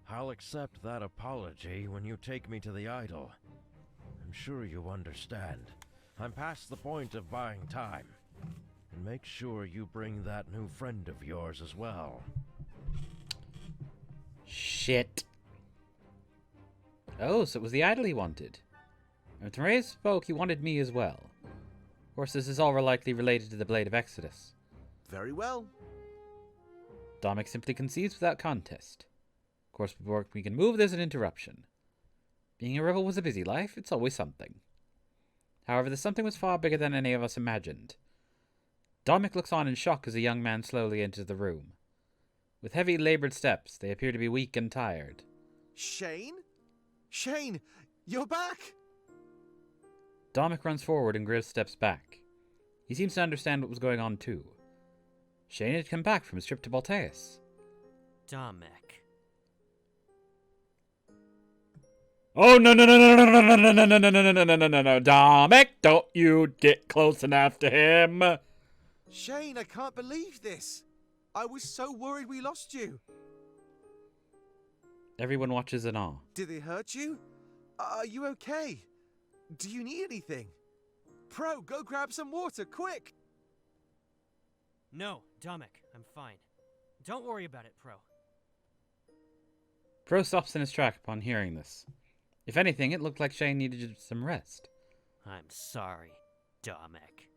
I'll accept that apology when you take me to the idol. I'm sure you understand. I'm past the point of buying time. And make sure you bring that new friend of yours as well. Shit. Oh, so it was the idol he wanted. When Therese spoke, he wanted me as well. Of course, this is all likely related to the Blade of Exodus. Very well. Dominic simply concedes without contest. Of course, before we can move, there's an interruption. Being a rebel was a busy life, it's always something. However, the something was far bigger than any of us imagined. Dominic looks on in shock as a young man slowly enters the room. With heavy, labored steps, they appear to be weak and tired. Shane? Shane, you're back! Dominik runs forward and Grizz steps back. He seems to understand what was going on too. Shane had come back from his trip to Balteus. Dominik. Oh no no no no no no no no no no no no no no no no no, Dominik, don't you get close enough to him. Shane, I can't believe this. I was so worried we lost you. Everyone watches in awe. Did they hurt you? Are you okay? Do you need anything? Pro, go grab some water, quick! No, Dominik, I'm fine. Don't worry about it, Pro. Pro stops in his track upon hearing this. If anything, it looked like Shane needed some rest. I'm sorry, Dominik.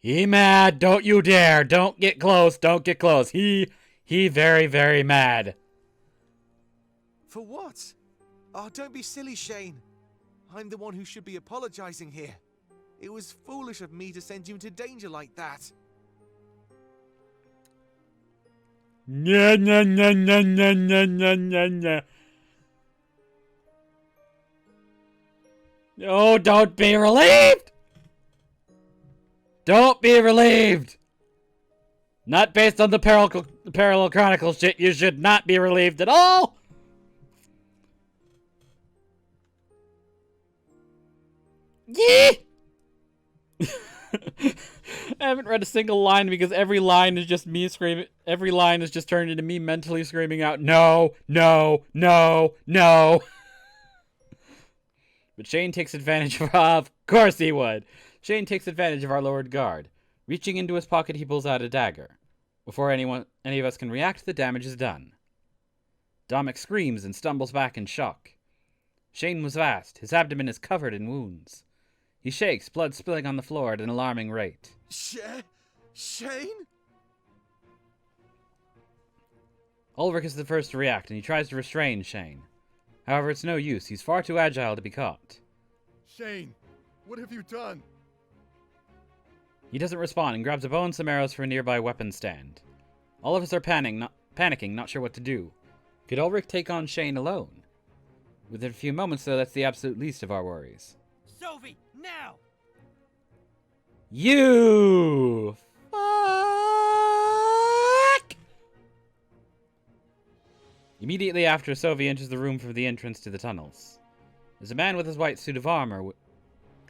He mad, don't you dare, don't get close, don't get close. He very, very mad. For what? Oh, don't be silly, Shane. I'm the one who should be apologizing here. It was foolish of me to send you into danger like that. Nya, nya, nya, nya, nya, nya, nya, nya, nya. Oh, don't be relieved! Don't be relieved! Not based on the Parallel Chronicles shit, you should not be relieved at all! Yeah! I haven't read a single line because every line is just me screaming. Every line is just turned into me mentally screaming out, no, no, no, no. But Shane takes advantage of course he would. Shane takes advantage of our lowered guard. Reaching into his pocket, he pulls out a dagger. Before any of us can react, the damage is done. Dominik screams and stumbles back in shock. Shane was fast. His abdomen is covered in wounds. He shakes, blood spilling on the floor at an alarming rate. Shane? Ulrich is the first to react, and he tries to restrain Shane. However, it's no use. He's far too agile to be caught. Shane, what have you done? He doesn't respond and grabs a bow and some arrows from a nearby weapon stand. All of us are panicking, not sure what to do. Could Ulrich take on Shane alone? Within a few moments, though, that's the absolute least of our worries. Sovy, now! You fuck! Immediately after, Sovy enters the room from the entrance to the tunnels. There's a man with his white suit of armor.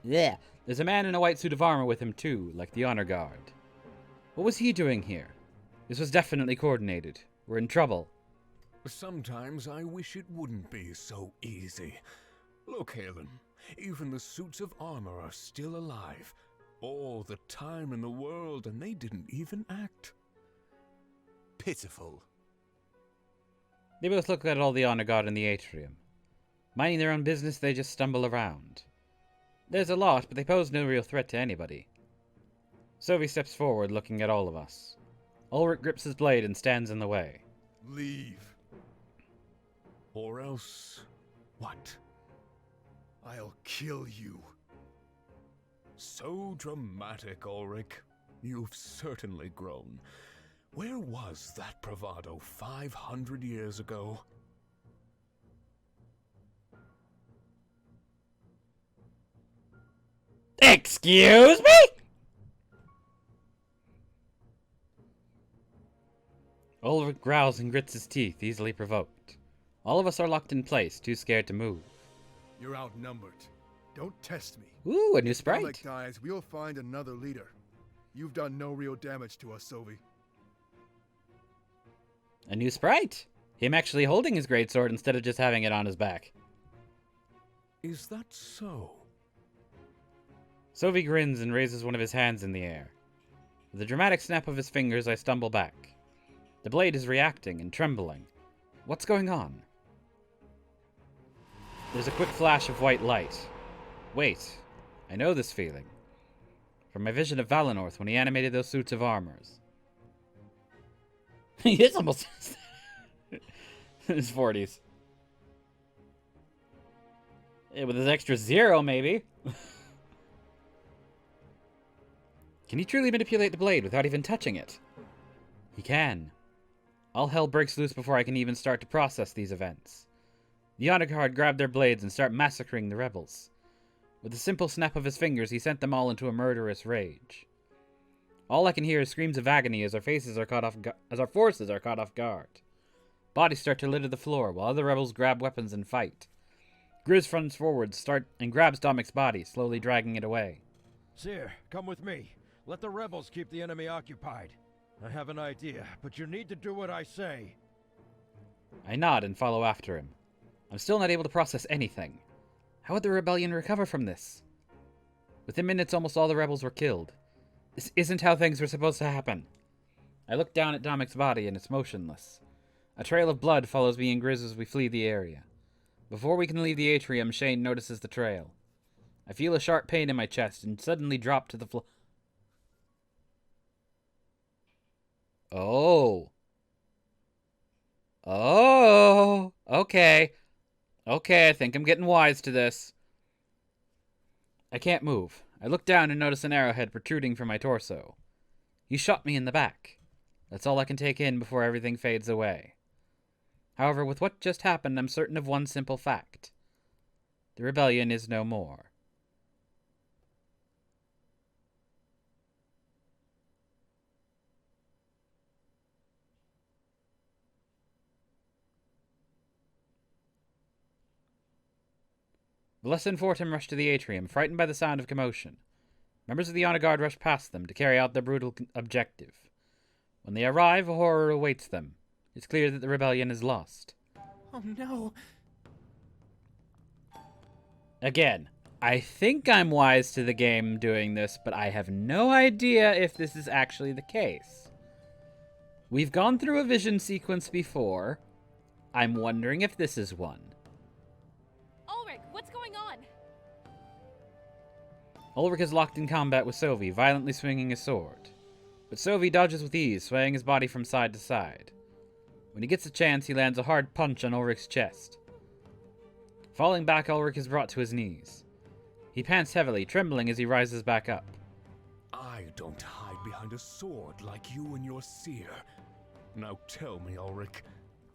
There's a man in a white suit of armor with him too, like the honor guard. What was he doing here? This was definitely coordinated. We're in trouble. Sometimes I wish it wouldn't be so easy. Look, Halen, even the suits of armor are still alive. All the time in the world, and they didn't even act. Pitiful. They both look at all the honor guard in the atrium. Minding their own business, they just stumble around. There's a lot, but they pose no real threat to anybody. Sovy steps forward, looking at all of us. Ulrich grips his blade and stands in the way. Leave. Or else, what? I'll kill you. So dramatic, Ulrich. You've certainly grown. Where was that bravado 500 years ago? Excuse me? Ulrich growls and grits his teeth, easily provoked. All of us are locked in place, too scared to move. You're outnumbered. Don't test me. Ooh, a new If sprite. Dominik dies, we'll find another leader. You've done no real damage to us, Sovy. A new sprite. Him actually holding his greatsword instead of just having it on his back. Is that so? Sovy grins and raises one of his hands in the air. With a dramatic snap of his fingers, I stumble back. The blade is reacting and trembling. What's going on? There's a quick flash of white light. Wait, I know this feeling. From my vision of Valenorth when he animated those suits of armors. He is almost in his 40s. Yeah, with his extra 0, maybe. Can he truly manipulate the blade without even touching it? He can. All hell breaks loose before I can even start to process these events. The honor guard grabbed their blades and start massacring the rebels. With a simple snap of his fingers, he sent them all into a murderous rage. All I can hear is screams of agony as our forces are caught off guard. Bodies start to litter the floor while other rebels grab weapons and fight. Grizz runs forward and grabs Domic's body, slowly dragging it away. Seer, come with me. Let the rebels keep the enemy occupied. I have an idea, but you need to do what I say. I nod and follow after him. I'm still not able to process anything. How would the rebellion recover from this? Within minutes, almost all the rebels were killed. This isn't how things were supposed to happen. I look down at Domic's body and it's motionless. A trail of blood follows me and Grizz as we flee the area. Before we can leave the atrium, Shane notices the trail. I feel a sharp pain in my chest and suddenly drop to the floor. Oh, okay. Okay, I think I'm getting wise to this. I can't move. I look down and notice an arrowhead protruding from my torso. He shot me in the back. That's all I can take in before everything fades away. However, with what just happened, I'm certain of one simple fact. The rebellion is no more. Valessa and Fortin rush to the atrium, frightened by the sound of commotion. Members of the honor guard rush past them to carry out their brutal objective. When they arrive, a horror awaits them. It's clear that the rebellion is lost. Oh no. Again, I think I'm wise to the game doing this, but I have no idea if this is actually the case. We've gone through a vision sequence before. I'm wondering if this is one. Ulrich, what's going on? Ulrich is locked in combat with Sovy, violently swinging his sword. But Sovy dodges with ease, swaying his body from side to side. When he gets a chance, he lands a hard punch on Ulrich's chest. Falling back, Ulrich is brought to his knees. He pants heavily, trembling as he rises back up. I don't hide behind a sword like you and your seer. Now tell me, Ulrich,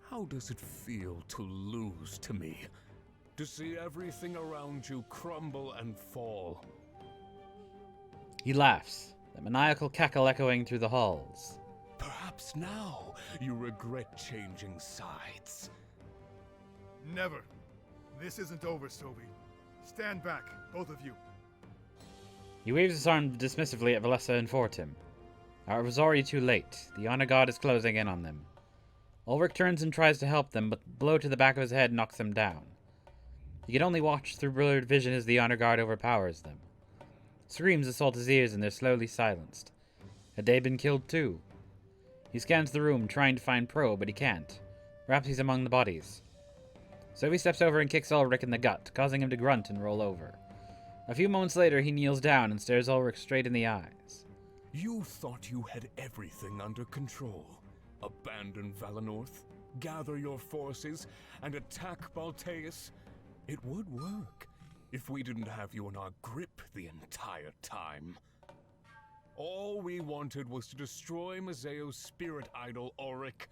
how does it feel to lose to me? To see everything around you crumble and fall? He laughs, that maniacal cackle echoing through the halls. Perhaps now you regret changing sides. Never. This isn't over, Sovy. Stand back, both of you. He waves his arm dismissively at Valessa and Fortin. It was already too late. The honor god is closing in on them. Ulrich turns and tries to help them, but the blow to the back of his head knocks him down. He can only watch through blurred vision as the honor guard overpowers them. Screams assault his ears and they're slowly silenced. Had they been killed too? He scans the room, trying to find Pro, but he can't. Perhaps he's among the bodies. So he steps over and kicks Ulrich in the gut, causing him to grunt and roll over. A few moments later, he kneels down and stares Ulrich straight in the eyes. You thought you had everything under control. Abandon Valanorth, gather your forces, and attack Balteus. It would work if we didn't have you in our grip the entire time. All we wanted was to destroy Mazeo's spirit idol, Ulrich,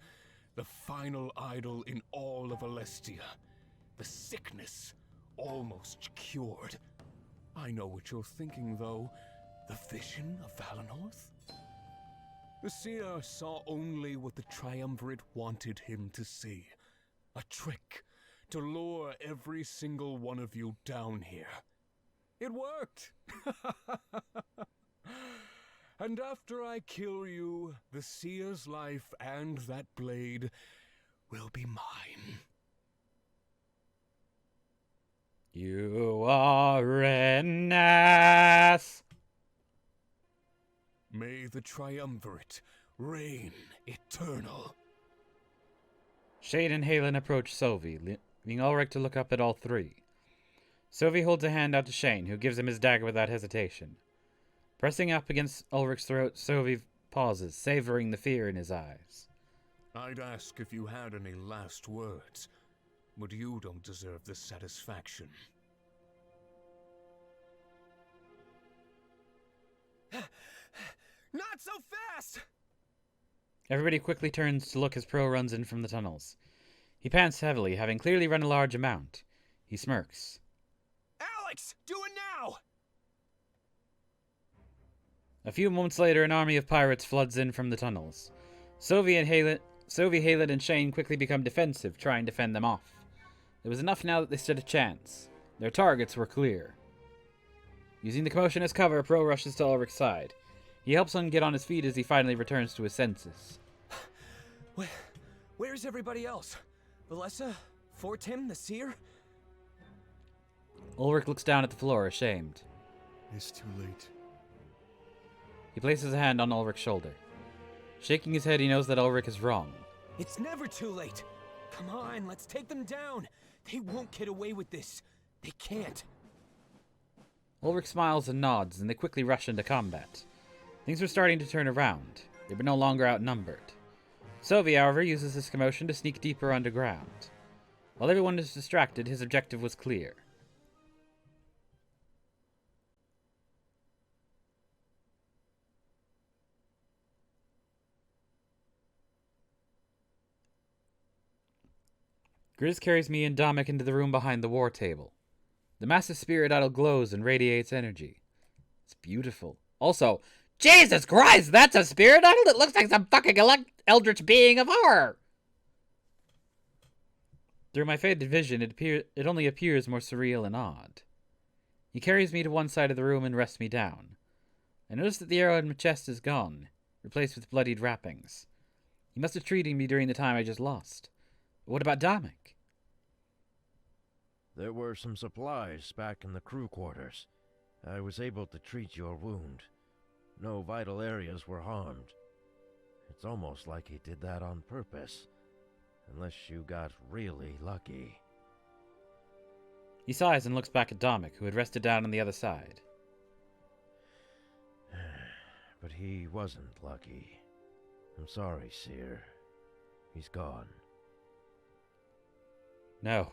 the final idol in all of Alestia. The sickness almost cured. I know what you're thinking, though. The vision of Valanorth? The seer saw only what the Triumvirate wanted him to see. A trick to lure every single one of you down here. It worked! And after I kill you, the seer's life and that blade will be mine. You are an ass! May the Triumvirate reign eternal. Shade and Halen approach Sovy, leaving Ulrich to look up at all three. Sovy holds a hand out to Shane, who gives him his dagger without hesitation. Pressing up against Ulrich's throat, Sovy pauses, savoring the fear in his eyes. I'd ask if you had any last words, but you don't deserve this satisfaction. Not so fast! Everybody quickly turns to look as Pro runs in from the tunnels. He pants heavily, having clearly run a large amount. He smirks. Alex, do it now! A few moments later, an army of pirates floods in from the tunnels. Sovy, Haled, and Shane quickly become defensive, trying to fend them off. There was enough now that they stood a chance. Their targets were clear. Using the commotion as cover, Pro rushes to Ulrich's side. He helps him get on his feet as he finally returns to his senses. Where's everybody else? Valessa? Fortim? The Seer? Ulrich looks down at the floor, ashamed. It's too late. He places a hand on Ulrich's shoulder. Shaking his head, he knows that Ulrich is wrong. It's never too late. Come on, let's take them down. They won't get away with this. They can't. Ulrich smiles and nods, and they quickly rush into combat. Things were starting to turn around. They were no longer outnumbered. Sovy, however, uses his commotion to sneak deeper underground. While everyone is distracted, his objective was clear. Grizz carries me and Dominic into the room behind the war table. The massive spirit idol glows and radiates energy. It's beautiful. Also, Jesus Christ, that's a spirit idol? It looks like some fucking eldritch being of horror! Through my faded vision, it only appears more surreal and odd. He carries me to one side of the room and rests me down. I notice that the arrow in my chest is gone, replaced with bloodied wrappings. He must have treated me during the time I just lost. But what about Dominic? There were some supplies back in the crew quarters. I was able to treat your wound. No vital areas were harmed. It's almost like he did that on purpose. Unless you got really lucky. He sighs and looks back at Dominic, who had rested down on the other side. But he wasn't lucky. I'm sorry, Seer. He's gone. No.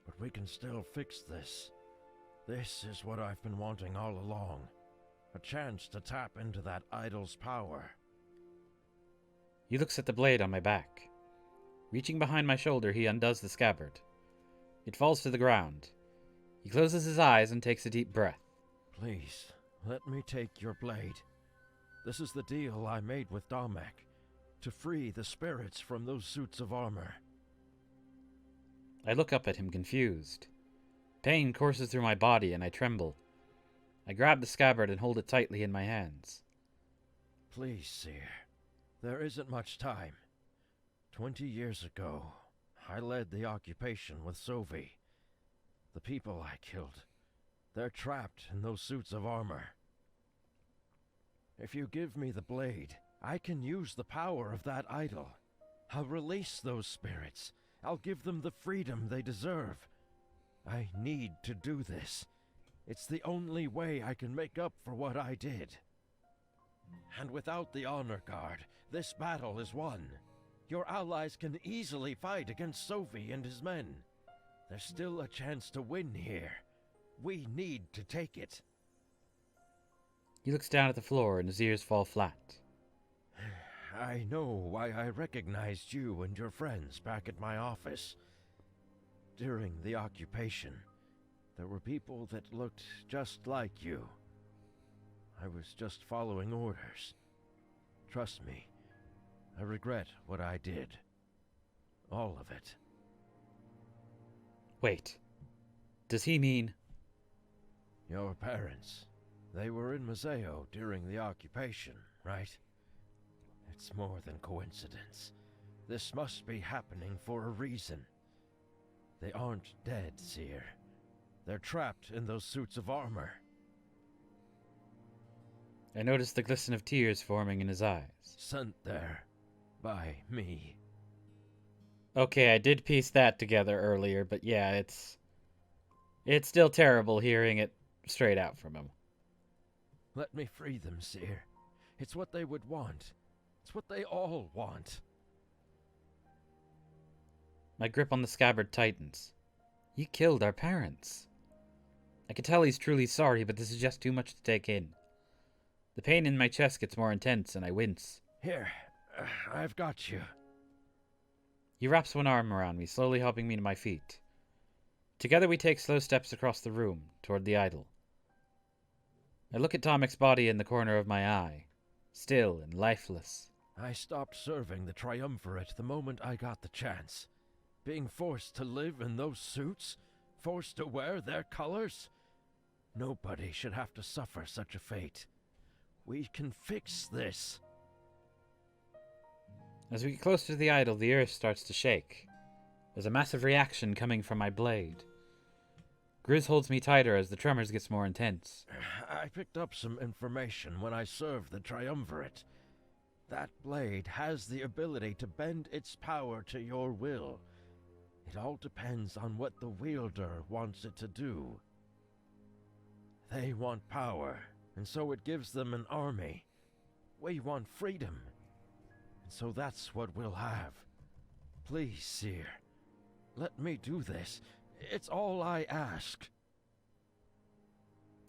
But we can still fix this. This is what I've been wanting all along. A chance to tap into that idol's power. He looks at the blade on my back. Reaching behind my shoulder, he undoes the scabbard. It falls to the ground. He closes his eyes and takes a deep breath. Please, let me take your blade. This is the deal I made with Dominic. To free the spirits from those suits of armor. I look up at him, confused. Pain courses through my body and I tremble. I grab the scabbard and hold it tightly in my hands. Please, Seer. There isn't much time. 20 years ago, I led the occupation with Sovy. The people I killed, they're trapped in those suits of armor. If you give me the blade, I can use the power of that idol. I'll release those spirits. I'll give them the freedom they deserve. I need to do this. It's the only way I can make up for what I did. And without the Honor Guard, this battle is won. Your allies can easily fight against Sovy and his men. There's still a chance to win here. We need to take it. He looks down at the floor and his ears fall flat. I know why I recognized you and your friends back at my office. During the occupation, there were people that looked just like you. I was just following orders. Trust me, I regret what I did. All of it. Wait. Does he mean... Your parents. They were in Museo during the occupation, right? It's more than coincidence. This must be happening for a reason. They aren't dead, Seer. They're trapped in those suits of armor. I noticed the glisten of tears forming in his eyes. Sent there by me. Okay, I did piece that together earlier, but yeah, it's still terrible hearing it straight out from him. Let me free them, Seer. It's what they would want. It's what they all want. My grip on the scabbard tightens. You killed our parents. I can tell he's truly sorry, but this is just too much to take in. The pain in my chest gets more intense, and I wince. Here, I've got you. He wraps one arm around me, slowly helping me to my feet. Together we take slow steps across the room, toward the idol. I look at Domic's body in the corner of my eye, still and lifeless. I stopped serving the triumvirate the moment I got the chance. Being forced to live in those suits, forced to wear their colors. Nobody should have to suffer such a fate. We can fix this. As we get closer to the idol, the earth starts to shake. There's a massive reaction coming from my blade. Grizz holds me tighter as the tremors gets more intense. I picked up some information when I served the triumvirate. That blade has the ability to bend its power to your will. It all depends on what the wielder wants it to do. They want power, and so it gives them an army. We want freedom, and so that's what we'll have. Please, Seer, let me do this. It's all I ask.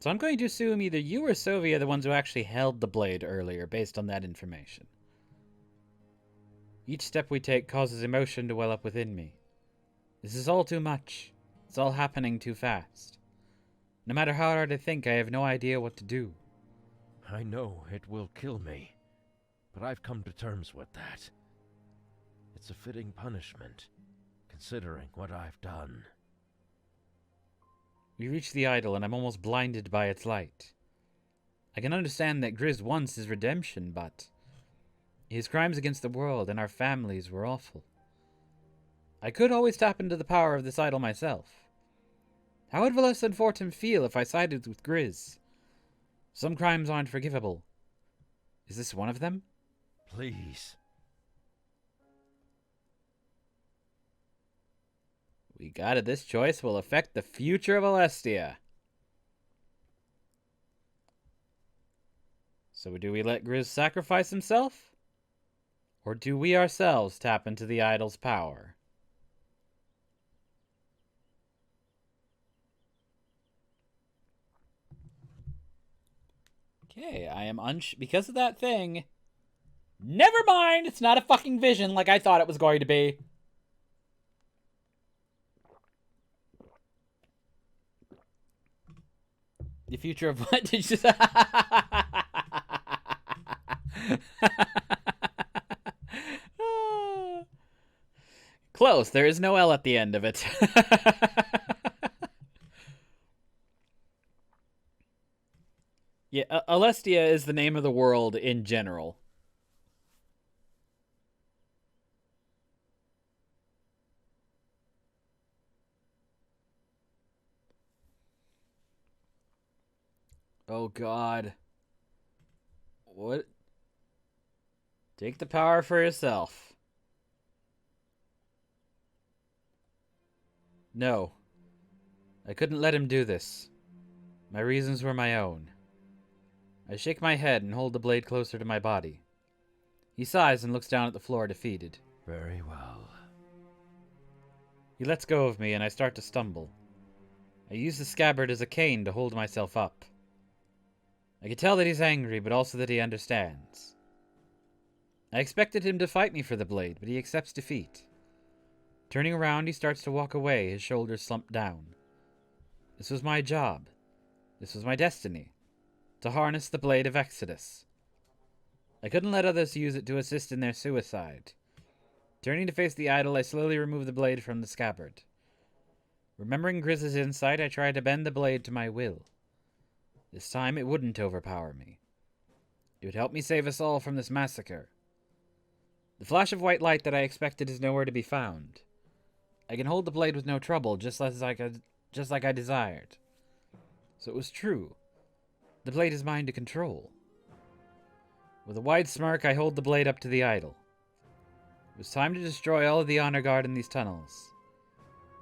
So I'm going to assume either you or Sovy are the ones who actually held the blade earlier, based on that information. Each step we take causes emotion to well up within me. This is all too much. It's all happening too fast. No matter how hard I think, I have no idea what to do. I know it will kill me, but I've come to terms with that. It's a fitting punishment, considering what I've done. We reach the idol, and I'm almost blinded by its light. I can understand that Grizz wants his redemption, but his crimes against the world and our families were awful. I could always tap into the power of this idol myself. How would Valessa and Fortin feel if I sided with Grizz? Some crimes aren't forgivable. Is this one of them? Please. We got it. This choice will affect the future of Alestia. So do we let Grizz sacrifice himself? Or do we ourselves tap into the idol's power? Okay, I am because of that thing. Never mind, it's not a fucking vision like I thought it was going to be. The future of what did you say? Close. There is no L at the end of it. Yeah, Alestia is the name of the world in general. Oh God. What? Take the power for yourself. No. I couldn't let him do this. My reasons were my own. I shake my head and hold the blade closer to my body. He sighs and looks down at the floor, defeated. Very well. He lets go of me and I start to stumble. I use the scabbard as a cane to hold myself up. I can tell that he's angry, but also that he understands. I expected him to fight me for the blade, but he accepts defeat. Turning around, he starts to walk away, his shoulders slumped down. This was my job. This was my destiny. To harness the blade of Exodus. I couldn't let others use it to assist in their suicide. Turning to face the idol, I slowly remove the blade from the scabbard. Remembering Grizz's insight, I tried to bend the blade to my will. This time, it wouldn't overpower me. It would help me save us all from this massacre. The flash of white light that I expected is nowhere to be found. I can hold the blade with no trouble, just like I desired. So it was true. The blade is mine to control. With a wide smirk, I hold the blade up to the idol. It was time to destroy all of the honor guard in these tunnels.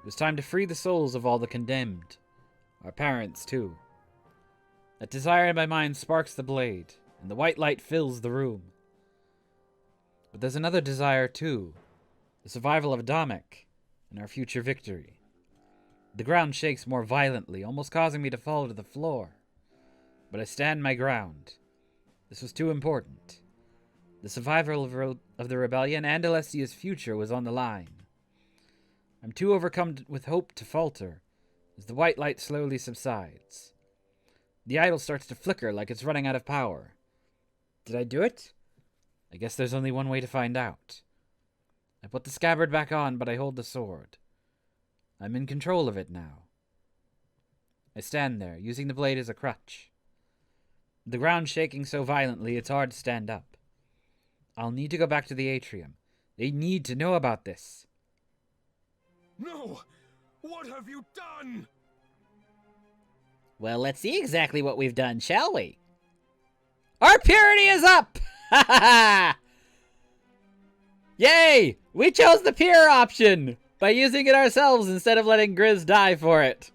It was time to free the souls of all the condemned. Our parents, too. That desire in my mind sparks the blade, and the white light fills the room. But there's another desire, too. The survival of Domic, and our future victory. The ground shakes more violently, almost causing me to fall to the floor. But I stand my ground. This was too important. The survival of the rebellion and Alessia's future was on the line. I'm too overcome with hope to falter as the white light slowly subsides. The idol starts to flicker like it's running out of power. Did I do it? I guess there's only one way to find out. I put the scabbard back on, but I hold the sword. I'm in control of it now. I stand there, using the blade as a crutch. The ground shaking so violently it's hard to stand up. I'll need to go back to the atrium. They need to know about this. No! What have you done? Well, let's see exactly what we've done, shall we? Our purity is up! Ha ha ha! Yay! We chose the pure option by using it ourselves instead of letting Grizz die for it.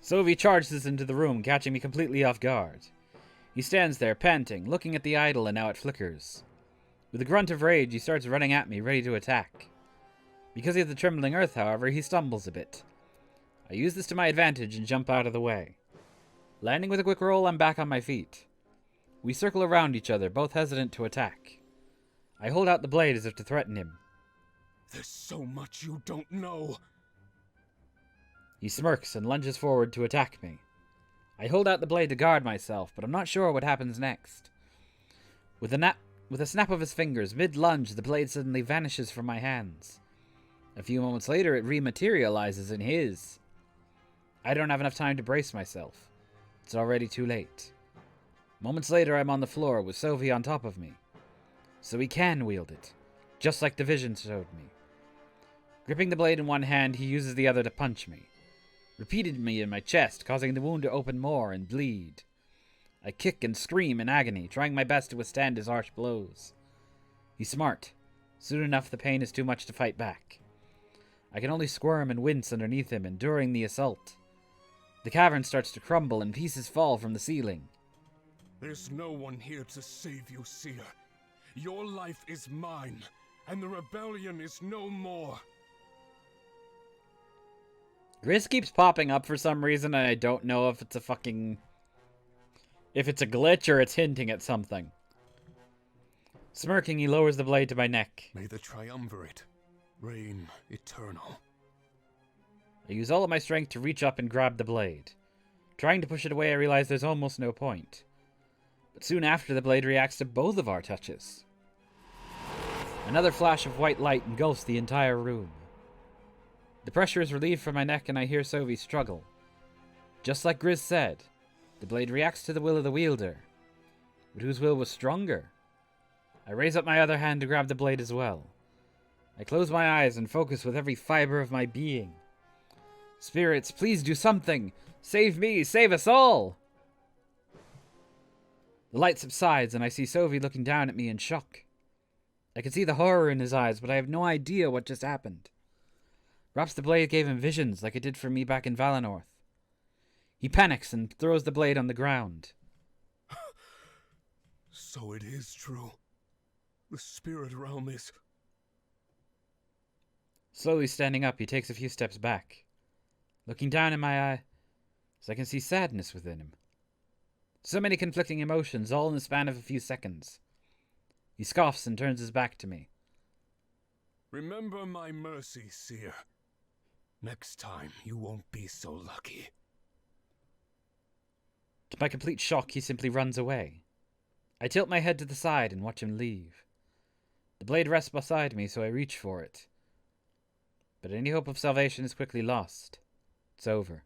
Sovy charges into the room, catching me completely off guard. He stands there, panting, looking at the idol, and now it flickers. With a grunt of rage, he starts running at me, ready to attack. Because he has the trembling earth, however, he stumbles a bit. I use this to my advantage and jump out of the way. Landing with a quick roll, I'm back on my feet. We circle around each other, both hesitant to attack. I hold out the blade as if to threaten him. There's so much you don't know. He smirks and lunges forward to attack me. I hold out the blade to guard myself, but I'm not sure what happens next. With a snap of his fingers, mid-lunge, the blade suddenly vanishes from my hands. A few moments later, it rematerializes in his. I don't have enough time to brace myself. It's already too late. Moments later, I'm on the floor with Sovy on top of me. So he can wield it, just like the vision showed me. Gripping the blade in one hand, he uses the other to punch me. Repeatedly in my chest, causing the wound to open more and bleed. I kick and scream in agony, trying my best to withstand his harsh blows. He's smart. Soon enough, the pain is too much to fight back. I can only squirm and wince underneath him, enduring the assault. The cavern starts to crumble and pieces fall from the ceiling. There's no one here to save you, Seer. Your life is mine, and the rebellion is no more. Grizz keeps popping up for some reason, and I don't know if it's a fucking... if it's a glitch or it's hinting at something. Smirking, he lowers the blade to my neck. May the triumvirate reign eternal. I use all of my strength to reach up and grab the blade. Trying to push it away, I realize there's almost no point. But soon after, the blade reacts to both of our touches. Another flash of white light engulfs the entire room. The pressure is relieved from my neck and I hear Sovy struggle. Just like Grizz said, the blade reacts to the will of the wielder. But whose will was stronger? I raise up my other hand to grab the blade as well. I close my eyes and focus with every fiber of my being. Spirits, please do something! Save me! Save us all! The light subsides and I see Sovy looking down at me in shock. I can see the horror in his eyes, but I have no idea what just happened. Perhaps the blade gave him visions like it did for me back in Valenorth. He panics and throws the blade on the ground. So it is true. The spirit realm is... Slowly standing up, he takes a few steps back. Looking down in my eye, I can see sadness within him. So many conflicting emotions, all in the span of a few seconds. He scoffs and turns his back to me. Remember my mercy, Seer. Next time, you won't be so lucky. To my complete shock, he simply runs away. I tilt my head to the side and watch him leave. The blade rests beside me, so I reach for it. But any hope of salvation is quickly lost. It's over.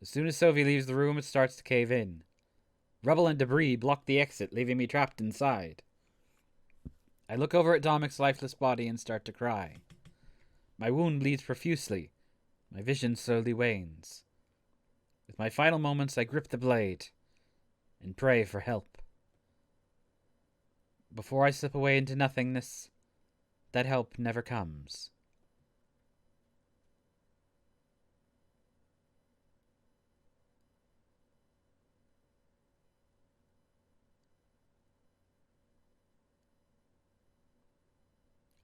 As soon as Sovy leaves the room, it starts to cave in. Rubble and debris block the exit, leaving me trapped inside. I look over at Domic's lifeless body and start to cry. My wound bleeds profusely. My vision slowly wanes. With my final moments, I grip the blade and pray for help. Before I slip away into nothingness, that help never comes.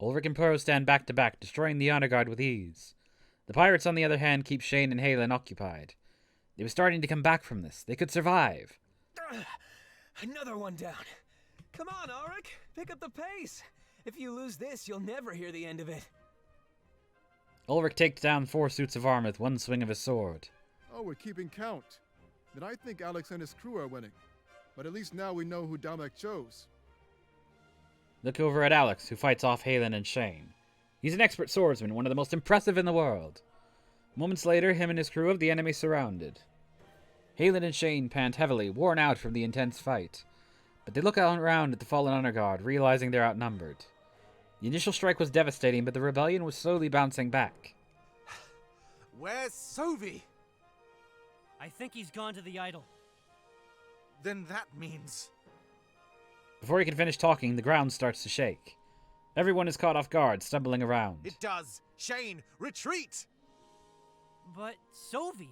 Ulrich and Poirot stand back to back, destroying the honor guard with ease. The pirates, on the other hand, keep Shane and Halen occupied. They were starting to come back from this. They could survive. Another one down. Come on, Ulrich. Pick up the pace. If you lose this, you'll never hear the end of it. Ulrich takes down 4 suits of armor with one swing of his sword. Oh, we're keeping count. Then I think Alex and his crew are winning. But at least now we know who Damek chose. Look over at Alex, who fights off Halen and Shane. He's an expert swordsman, one of the most impressive in the world. Moments later, him and his crew have the enemy surrounded. Halen and Shane pant heavily, worn out from the intense fight. But they look around at the fallen honor guard, realizing they're outnumbered. The initial strike was devastating, but the rebellion was slowly bouncing back. Where's Sovy? I think he's gone to the idol. Then that means... Before he can finish talking, the ground starts to shake. Everyone is caught off guard, stumbling around. It does! Shane, retreat! But Sovy...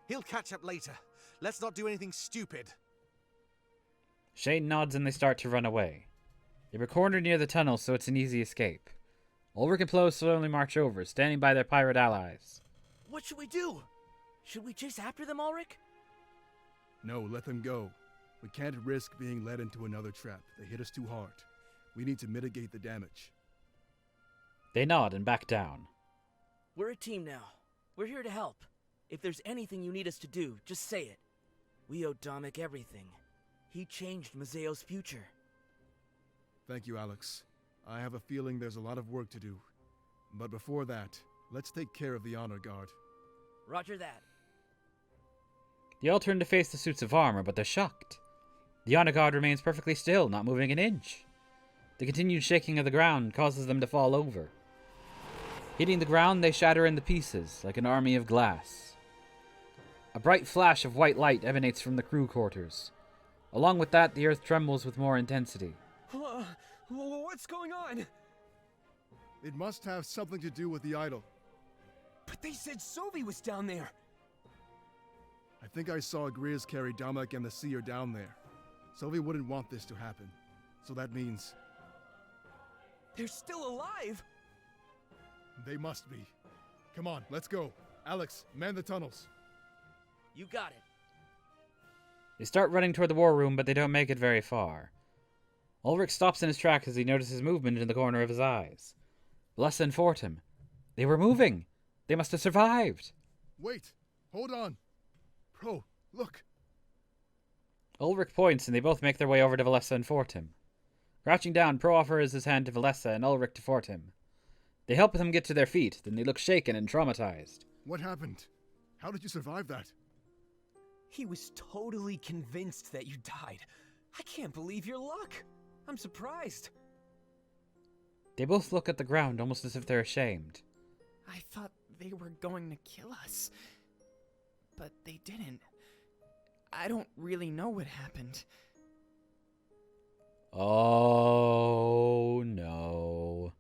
He'll catch up later. Let's not do anything stupid. Shane nods and they start to run away. They were cornered near the tunnel, so it's an easy escape. Ulrich and Plo slowly march over, standing by their pirate allies. What should we do? Should we chase after them, Ulrich? No, let them go. We can't risk being led into another trap. They hit us too hard. We need to mitigate the damage. They nod and back down. We're a team now. We're here to help. If there's anything you need us to do, just say it. We owe Damek everything. He changed Mazeo's future. Thank you, Alex. I have a feeling there's a lot of work to do. But before that, let's take care of the honor guard. Roger that. They all turn to face the suits of armor, but they're shocked. The honor guard remains perfectly still, not moving an inch. The continued shaking of the ground causes them to fall over. Hitting the ground, they shatter into pieces, like an army of glass. A bright flash of white light emanates from the crew quarters. Along with that, the earth trembles with more intensity. What's going on? It must have something to do with the idol. But they said Sovy was down there. I think I saw Grizz carry Damek and the Seer down there. Sylvie wouldn't want this to happen. So that means... They're still alive? They must be. Come on, let's go. Alex, man the tunnels. You got it. They start running toward the war room, but they don't make it very far. Ulrich stops in his tracks as he notices movement in the corner of his eyes. Bless and Fortum. They were moving. They must have survived. Wait, hold on. Pro, look. Ulrich points, and they both make their way over to Valessa and Fortum. Crouching down, Pro offers his hand to Valessa and Ulrich to Fortum. They help them get to their feet, then they look shaken and traumatized. What happened? How did you survive that? He was totally convinced that you died. I can't believe your luck. I'm surprised. They both look at the ground almost as if they're ashamed. I thought they were going to kill us. But they didn't. I don't really know what happened. Oh, no.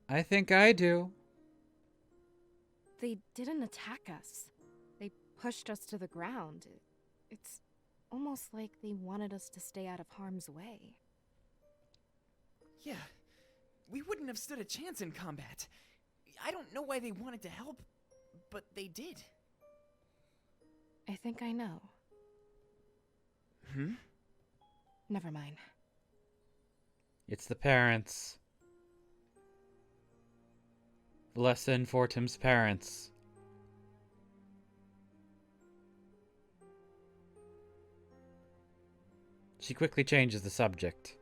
I think I do. They didn't attack us. They pushed us to the ground. It's almost like they wanted us to stay out of harm's way. Yeah, we wouldn't have stood a chance in combat. I don't know why they wanted to help, but they did. I think I know. Never mind. It's the parents. Valessa and Fortum's parents. She quickly changes the subject.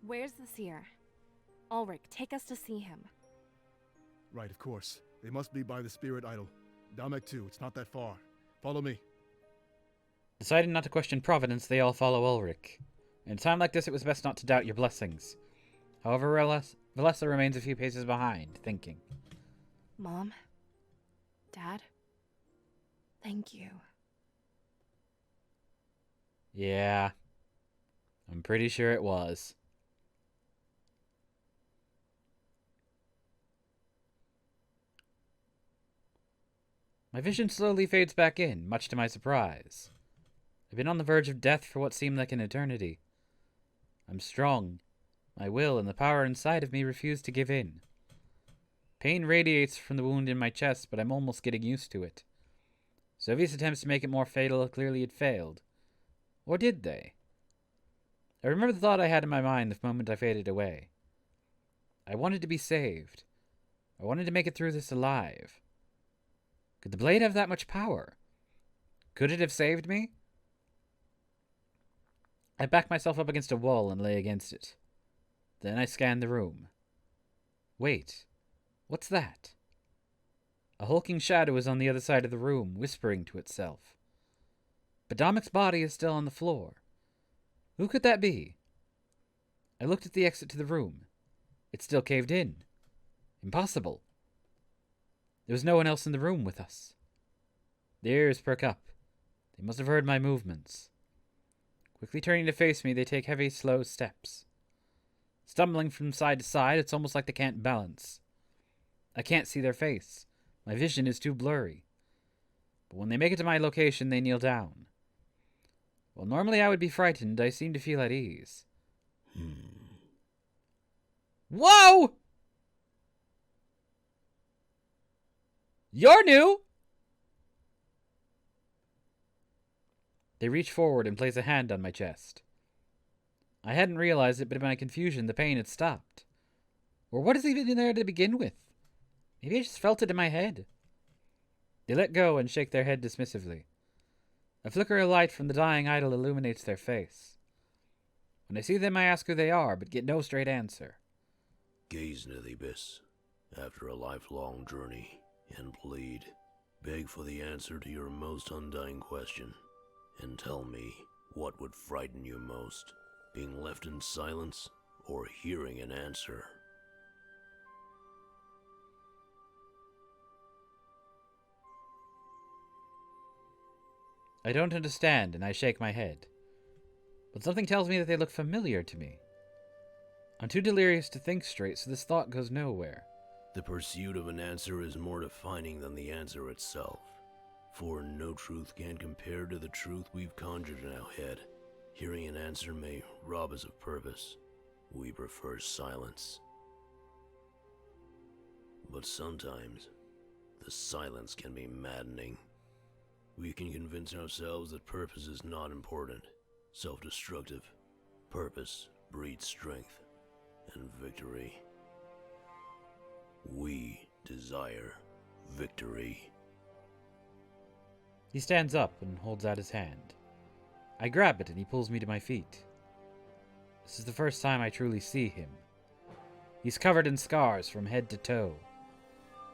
Where's the seer? Ulrich, take us to see him. Right, of course. They must be by the spirit idol. Damek too, it's not that far. Follow me. Deciding not to question Providence, they all follow Ulrich. In a time like this, it was best not to doubt your blessings. However, Valessa remains a few paces behind, thinking. Mom? Dad? Thank you. Yeah. I'm pretty sure it was. My vision slowly fades back in, much to my surprise. I've been on the verge of death for what seemed like an eternity. I'm strong. My will and the power inside of me refuse to give in. Pain radiates from the wound in my chest, but I'm almost getting used to it. Soviet's attempts to make it more fatal clearly had failed. Or did they? I remember the thought I had in my mind the moment I faded away. I wanted to be saved. I wanted to make it through this alive. Could the blade have that much power? Could it have saved me? I backed myself up against a wall and lay against it. Then I scanned the room. Wait, what's that? A hulking shadow is on the other side of the room, whispering to itself. But Domic's body is still on the floor. Who could that be? I looked at the exit to the room. It still caved in. Impossible. There was no one else in the room with us. Their ears perk up. They must have heard my movements. Quickly turning to face me, they take heavy, slow steps. Stumbling from side to side, it's almost like they can't balance. I can't see their face. My vision is too blurry. But when they make it to my location, they kneel down. While normally I would be frightened, I seem to feel at ease. Whoa! You're new! They reach forward and place a hand on my chest. I hadn't realized it, but in my confusion, the pain had stopped. Or what is even in there to begin with? Maybe I just felt it in my head. They let go and shake their head dismissively. A flicker of light from the dying idol illuminates their face. When I see them, I ask who they are, but get no straight answer. Gaze into the abyss, after a lifelong journey, and plead. Beg for the answer to your most undying question. And tell me, what would frighten you most? Being left in silence, or hearing an answer? I don't understand, and I shake my head. But something tells me that they look familiar to me. I'm too delirious to think straight, so this thought goes nowhere. The pursuit of an answer is more defining than the answer itself. For no truth can compare to the truth we've conjured in our head. Hearing an answer may rob us of purpose. We prefer silence. But sometimes, the silence can be maddening. We can convince ourselves that purpose is not important, self-destructive. Purpose breeds strength and victory. We desire victory. He stands up and holds out his hand. I grab it and he pulls me to my feet. This is the first time I truly see him. He's covered in scars from head to toe,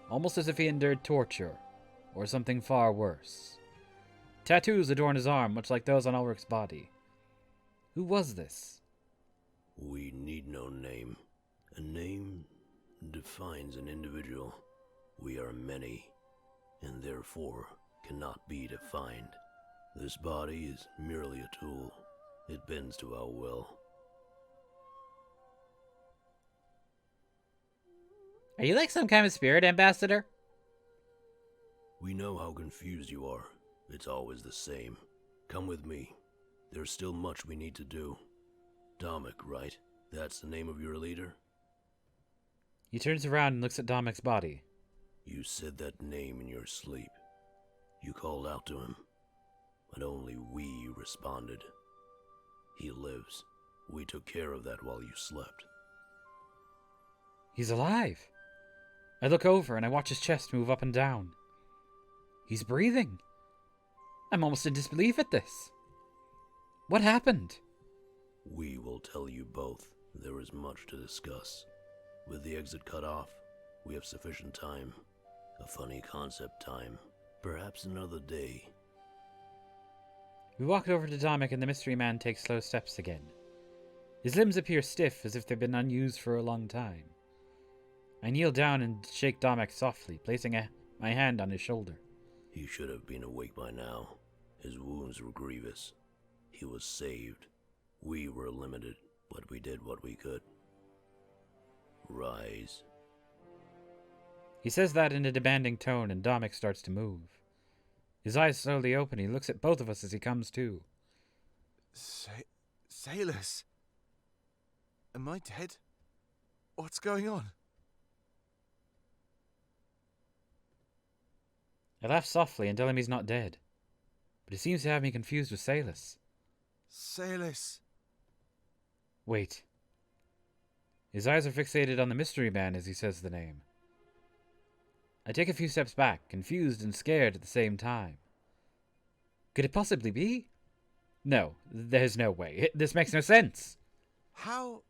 almost as if he endured torture, or something far worse. Tattoos adorn his arm, much like those on Ulrich's body. Who was this? We need no name. A name defines an individual. We are many, and therefore cannot be defined. This body is merely a tool. It bends to our will. Are you like some kind of spirit ambassador? We know how confused you are. It's always the same. Come with me. There's still much we need to do. Domic, right? That's the name of your leader? He turns around and looks at Domic's body. You said that name in your sleep. You called out to him, but only we responded. He lives. We took care of that while you slept. He's alive. I look over and I watch his chest move up and down. He's breathing. I'm almost in disbelief at this. What happened? We will tell you both. There is much to discuss. With the exit cut off, we have sufficient time. A funny concept time. Perhaps another day. We walk over to Domic and the mystery man takes slow steps again. His limbs appear stiff as if they've been unused for a long time. I kneel down and shake Domic softly, placing my hand on his shoulder. He should have been awake by now. His wounds were grievous. He was saved. We were limited, but we did what we could. Rise. He says that in a demanding tone, and Domic starts to move. His eyes slowly open. He looks at both of us as he comes to. Sailors? Am I dead? What's going on? I laugh softly and tell him he's not dead. But he seems to have me confused with Salus. Salus. Wait. His eyes are fixated on the mystery man as he says the name. I take a few steps back, confused and scared at the same time. Could it possibly be? No, there's no way. This makes no sense. How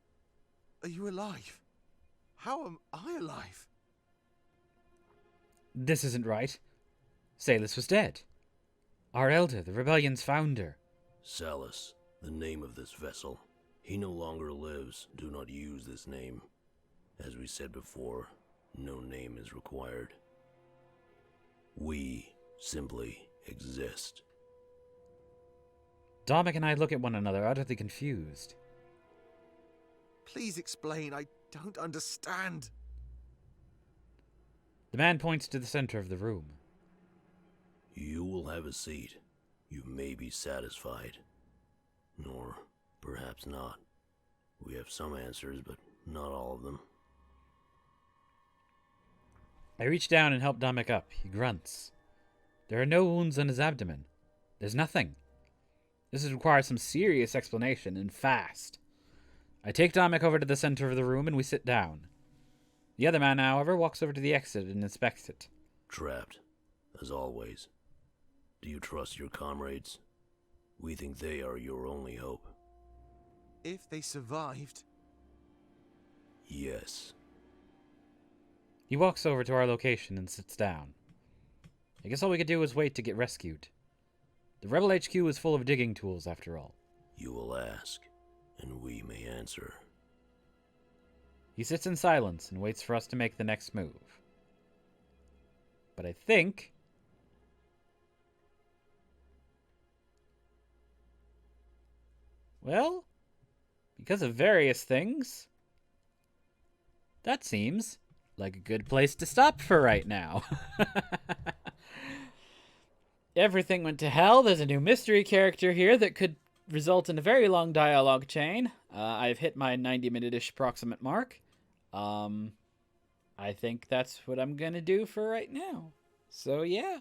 are you alive? How am I alive? This isn't right. Salus was dead. Our elder, the rebellion's founder. Salus, the name of this vessel. He no longer lives. Do not use this name. As we said before, no name is required. We simply exist. Dominik and I look at one another, utterly confused. Please explain. I don't understand. The man points to the center of the room. You will have a seat. You may be satisfied. Or perhaps not. We have some answers, but not all of them. I reach down and help Dominik up. He grunts. There are no wounds on his abdomen. There's nothing. This would require some serious explanation, and fast. I take Dominik over to the center of the room, and we sit down. The other man, however, walks over to the exit and inspects it. Trapped, as always. Do you trust your comrades? We think they are your only hope. If they survived... Yes. He walks over to our location and sits down. I guess all we could do was wait to get rescued. The Rebel HQ is full of digging tools, after all. You will ask, and we may answer. He sits in silence and waits for us to make the next move. But I think... well, because of various things, that seems like a good place to stop for right now. Everything went to hell. There's a new mystery character here that could result in a very long dialogue chain. I've hit my 90-minute-ish approximate mark. I think that's what I'm going to do for right now. So, yeah.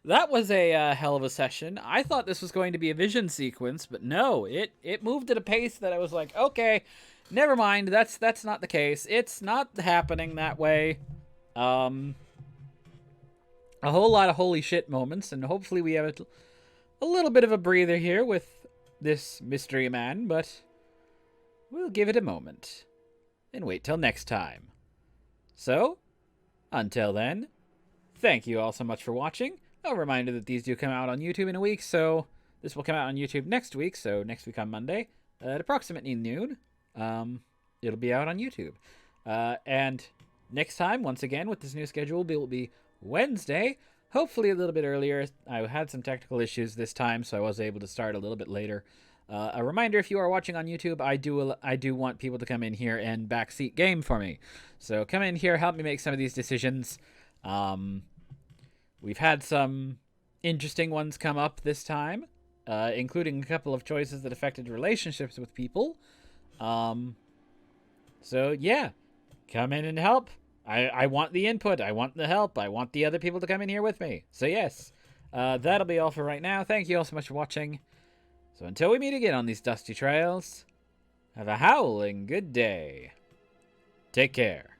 That was a hell of a session. I thought this was going to be a vision sequence, but no, it moved at a pace that I was like, okay, never mind. That's not the case. It's not happening that way. A whole lot of holy shit moments, and hopefully we have a little bit of a breather here with this mystery man, but we'll give it a moment and wait till next time. So, until then, thank you all so much for watching. A reminder that these do come out on YouTube in a week, so this will come out on YouTube next week, so next week on Monday at approximately noon. It'll be out on YouTube. And next time, once again, with this new schedule, it will be Wednesday, hopefully a little bit earlier. I had some technical issues this time, so I was able to start a little bit later. A reminder, if you are watching on YouTube, I do want people to come in here and backseat game for me. So come in here, help me make some of these decisions. We've had some interesting ones come up this time, including a couple of choices that affected relationships with people. So yeah, come in and help. I want the input. I want the help. I want the other people to come in here with me. So yes, that'll be all for right now. Thank you all so much for watching. So until we meet again on these dusty trails, have a howling good day. Take care.